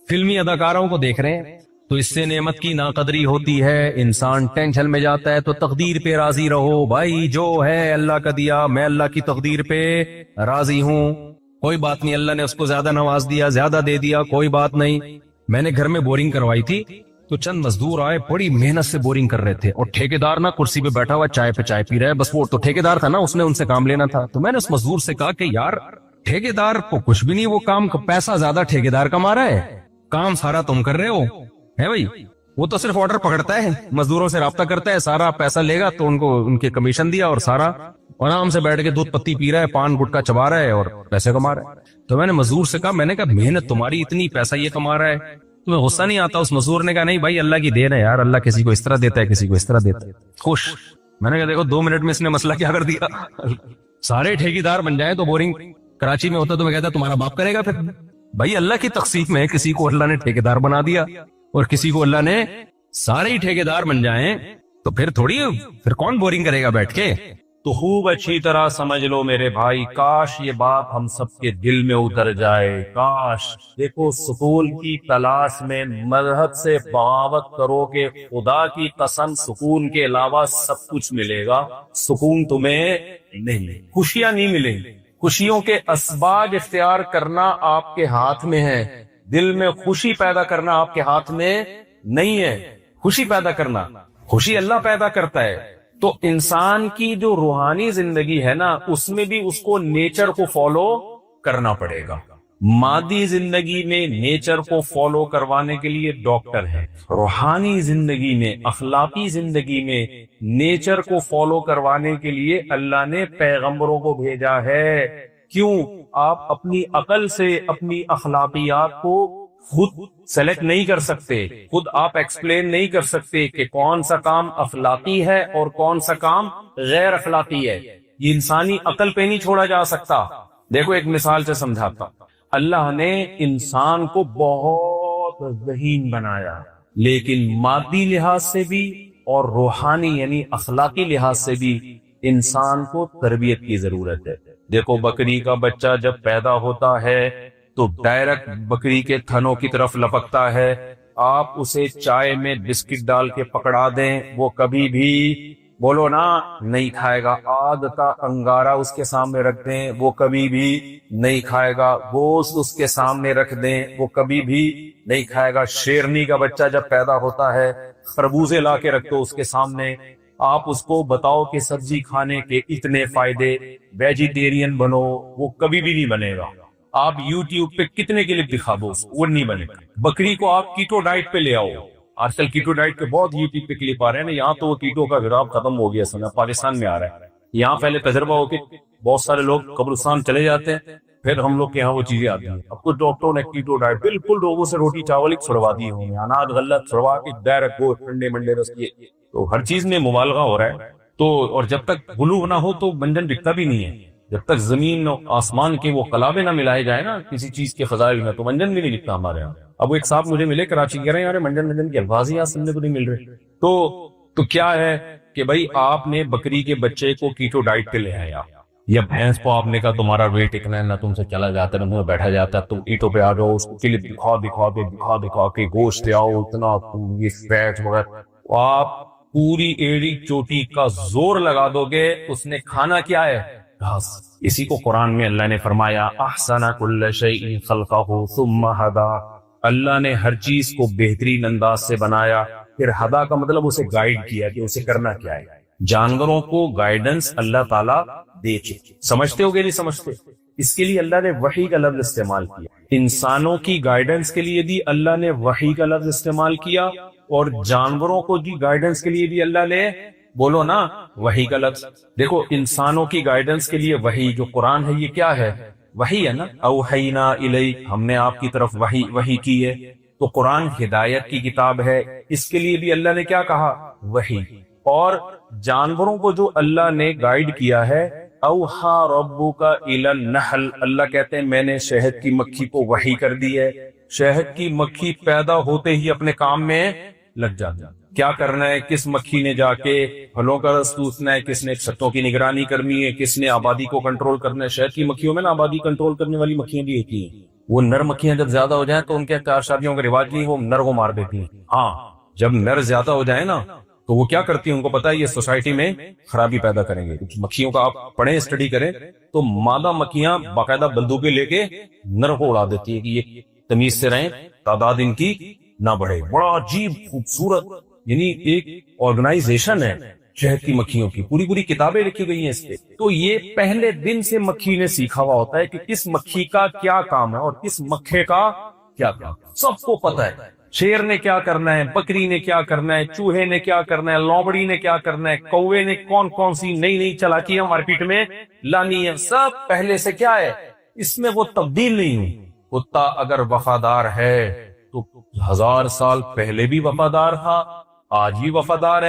فلمی اداکاروں کو دیکھ رہے ہیں, تو اس سے نعمت کی ناقدری ہوتی ہے, انسان ٹینشن میں جاتا ہے. تو تقدیر پہ راضی رہو بھائی, جو ہے اللہ کا دیا, میں اللہ کی تقدیر پہ راضی ہوں. کوئی بات نہیں, اللہ نے اس کو زیادہ نواز دیا, زیادہ دے دیا, کوئی بات نہیں. میں نے گھر میں بورنگ کروائی تھی, تو چند مزدور آئے, بڑی محنت سے بورنگ کر رہے تھے, اور ٹھیکیدار نا کرسی پہ بیٹھا ہوا چائے پہ چائے پی رہا ہے. بس وہ تو ٹھیکیدار تھا نا, اس نے ان سے کام لینا تھا. تو میں نے اس مزدور سے کہا کہ یار ٹھیکیدار کو کچھ بھی نہیں, وہ کام پیسہ زیادہ ٹھیکیدار کما رہا ہے, کام سارا تم کر رہے ہو ہے بھائی. وہ تو صرف آرڈر پکڑتا ہے, مزدوروں سے رابطہ کرتا ہے, سارا پیسہ لے گا تو ان کو ان کے کمیشن دیا, اور سارا آرام سے بیٹھ کے دودھ پتی پی رہا ہے, پان گٹکا چبا رہا ہے اور پیسے کما رہا ہے. تو میں نے مزدور سے کہا, میں نے کہا محنت تمہاری اتنی, پیسہ یہ کما رہا ہے, تمہیں غصہ نہیں آتا؟ اس مزدور نے کہا نہیں بھائی اللہ کی دین ہے یار, اللہ کسی کو اس طرح دیتا ہے کسی کو اس طرح دیتا ہے. خوش. میں نے کہا دیکھو 2 منٹ میں اس نے مسئلہ کیا کر دیا. سارے ٹھیکیدار بن جائیں تو بورنگ کراچی میں ہوتا تو میں کہتا تمہارا باپ کرے گا. پھر بھائی اللہ کی تقسیم میں کسی کو اللہ نے ٹھیکیدار بنا دیا اور کسی کو اللہ نے سارے ہی ٹھیکیدار بن جائیں تو پھر تھوڑی, پھر کون بورنگ کرے گا بیٹھ کے. تو خوب اچھی طرح سمجھ لو میرے بھائی, کاش یہ بات ہم سب کے دل میں اتر جائے, کاش. دیکھو سکون کی تلاش میں مذہب سے بغاوت کرو کہ خدا کی قسم سکون کے علاوہ سب کچھ ملے گا, سکون تمہیں نہیں, خوشیاں نہیں ملیں گی. خوشیوں کے اسباب اختیار کرنا آپ کے ہاتھ میں ہے, دل میں خوشی پیدا کرنا آپ کے ہاتھ میں نہیں ہے. خوشی پیدا کرنا, خوشی اللہ پیدا کرتا ہے. تو انسان کی جو روحانی زندگی ہے نا, اس میں بھی اس کو نیچر کو فالو کرنا پڑے گا. مادی زندگی میں نیچر کو فالو کروانے کے لیے ڈاکٹر ہے, روحانی زندگی میں, اخلاقی زندگی میں نیچر کو فالو کروانے کے لیے اللہ نے پیغمبروں کو بھیجا ہے. کیوں؟ آپ اپنی عقل سے اپنی اخلاقیات کو خود سلیکٹ نہیں کر سکتے, خود آپ ایکسپلین نہیں کر سکتے کہ کون سا کام اخلاقی ہے اور کون سا کام غیر اخلاقی ہے. یہ انسانی عقل پہ نہیں چھوڑا جا سکتا. دیکھو ایک مثال سے سمجھاتا, اللہ نے انسان کو بہت ذہین بنایا, لیکن مادی لحاظ سے بھی اور روحانی یعنی اخلاقی لحاظ سے بھی انسان کو تربیت کی ضرورت ہے. دیکھو بکری کا بچہ جب پیدا ہوتا ہے تو ڈائریکٹ بکری کے تھنوں کی طرف لپکتا ہے. آپ اسے چائے میں بسکٹ ڈال کے پکڑا دیں, وہ کبھی بھی بولو نا نہیں کھائے گا. آگ کا انگارہ اس کے سامنے رکھ دیں, وہ کبھی بھی نہیں کھائے گا. گوشت اس کے سامنے رکھ دیں, وہ کبھی بھی نہیں کھائے گا. شیرنی کا بچہ جب پیدا ہوتا ہے, خربوزے لا کے رکھ دو اس کے سامنے, آپ اس کو بتاؤ کہ سبزی کھانے کے اتنے فائدے, ویجیٹیرین بنو, وہ کبھی بھی نہیں بنے گا. آپ یوٹیوب پہ کتنے کلپ دکھا دو وہ نہیں بنے گا. بکری کو آپ کیٹو ڈائٹ پہ لے آؤ, آج کل کیٹو ڈائٹ کے بہت یوٹیوب پہ کلپ آ رہے ہیں نا. یہاں تو وہ کیٹو کا گراب ختم ہو گیا, سنا پاکستان میں آ رہا ہے. یہاں پہلے تجربہ ہو کے بہت سارے لوگ قبرستان چلے جاتے ہیں, پھر ہم لوگ کے یہاں وہ چیزیں آتی ہیں. اب کچھ ڈاکٹروں نے کیٹو ڈائٹ بالکل لوگوں سے روٹی چاول ہی چھڑوا دی ہوں گے, اناج غلط چھڑوا کے ڈائریکٹ گوشت ٹھنڈے منڈے رس کیے. تو ہر چیز میں مبالغہ ہو رہا ہے. تو اور جب تک بلوغ نہ ہو تو منجن بکتا بھی نہیں ہے. جب تک زمین اور آسمان کے وہ قلابے نہ ملائے جائے نا کسی چیز کے فضائل میں, تو منجن بھی نہیں بکتا ہمارے یہاں. اب وہ ایک صاحب مجھے ملے کراچی, کہہ رہے ہیں یار منجن کے الفاظ ہی سننے کو نہیں مل رہے. تو کیا ہے کہ بھائی آپ نے بکری کے بچے کو کیٹو ڈائٹ پہ لے آیا, یا بھینس کو آپ نے کہا تمہارا ویٹ اتنا ہے, نہ تم سے چلا جاتا ہے نہ تمہیں بیٹھا جاتا ہے, تم اینٹوں پہ آ جاؤ, اس کو کلپ دکھا کے گوشت آؤ, اتنا یہ فیٹ وغیرہ, آپ پوری ایڑی چوٹی کا زور لگا دو گے, اس نے کھانا کیا ہے؟ گھاس. اسی کو قرآن میں اللہ نے فرمایا احسن کل شیء خلقہ ثم ہدا, اللہ نے ہر چیز کو بہترین انداز سے بنایا, پھر ہدا کا مطلب اسے گائیڈ کیا کہ اسے کرنا کیا ہے. جانوروں کو گائیڈنس اللہ تعالیٰ دے چکے, سمجھتے ہو گے نہیں سمجھتے؟ اس کے لیے اللہ نے وحی کا لفظ استعمال کیا. انسانوں کی گائیڈنس کے لیے بھی اللہ نے وحی کا لفظ استعمال کیا, اور جانوروں کو بھی گائیڈنس کے لیے بھی اللہ نے بولو نا وحی کا لفظ. دیکھو انسانوں کی گائیڈنس کے لیے وحی جو قرآن ہے یہ کیا ہے؟ وحی ہے نا. اوحینا الیک, ہم نے آپ کی طرف وحی کی ہے. تو قرآن ہدایت کی کتاب ہے, اس کے لیے بھی اللہ نے کیا کہا؟ وحی. اور جانوروں کو جو اللہ نے گائیڈ کیا ہے, اوحا ربک الی النحل, اللہ کہتے ہیں میں نے شہد کی مکھی کو وحی کر دی ہے. شہد کی مکھی پیدا ہوتے ہی اپنے کام میں لگ جاتی. کیا کرنا ہے؟ کس مکھی نے جا کے پھلوں کا رس چوسنا ہے, کس نے چھتوں کی نگرانی کرنی ہے, کس نے آبادی کو کنٹرول کرنا ہے. شہد کی مکھیوں میں نا آبادی کنٹرول کرنے والی مکھیاں بھی ہوتی ہیں. وہ نر مکھیاں جب زیادہ ہو جائیں تو ان کے چار شادیوں کا رواج نہیں, وہ نر کو مار دیتی ہیں. ہاں جب نر زیادہ ہو جائے نا تو وہ کیا کرتی ہیں, ان کو پتا ہے یہ سوسائٹی میں خرابی پیدا کریں گے. مکھیوں کا آپ پڑھیں اسٹڈی کریں تو مادہ مکھیاں باقاعدہ بندوقیں لے کے نر کو اڑا دیتی ہے کہ یہ تمیز سے رہیں, تعداد ان کی نہ بڑھے. بڑا عجیب خوبصورت یعنی ایک آرگنائزیشن ہے شہد کی مکھیوں کی, پوری پوری کتابیں لکھی گئی ہیں اس پہ. تو یہ پہلے دن سے مکھی نے سیکھا ہوا ہوتا ہے کہ کس مکھی کا کیا کام ہے اور کس مکھے کا کیا کام, سب کو پتا ہے. شیر نے کیا کرنا ہے, بکری نے کیا کرنا ہے, چوہے نے کیا کرنا ہے, لومڑی نے کیا کرنا ہے, کوے نے کون کون سی نئی نئی چالاکیاں مارکیٹ میں لانی ہے, سب پہلے سے کیا ہے, اس میں وہ تبدیل نہیں ہوئی. کتا اگر وفادار ہے تو 1000 سال پہلے بھی وفادار تھا, آج بھی وفادار ہے.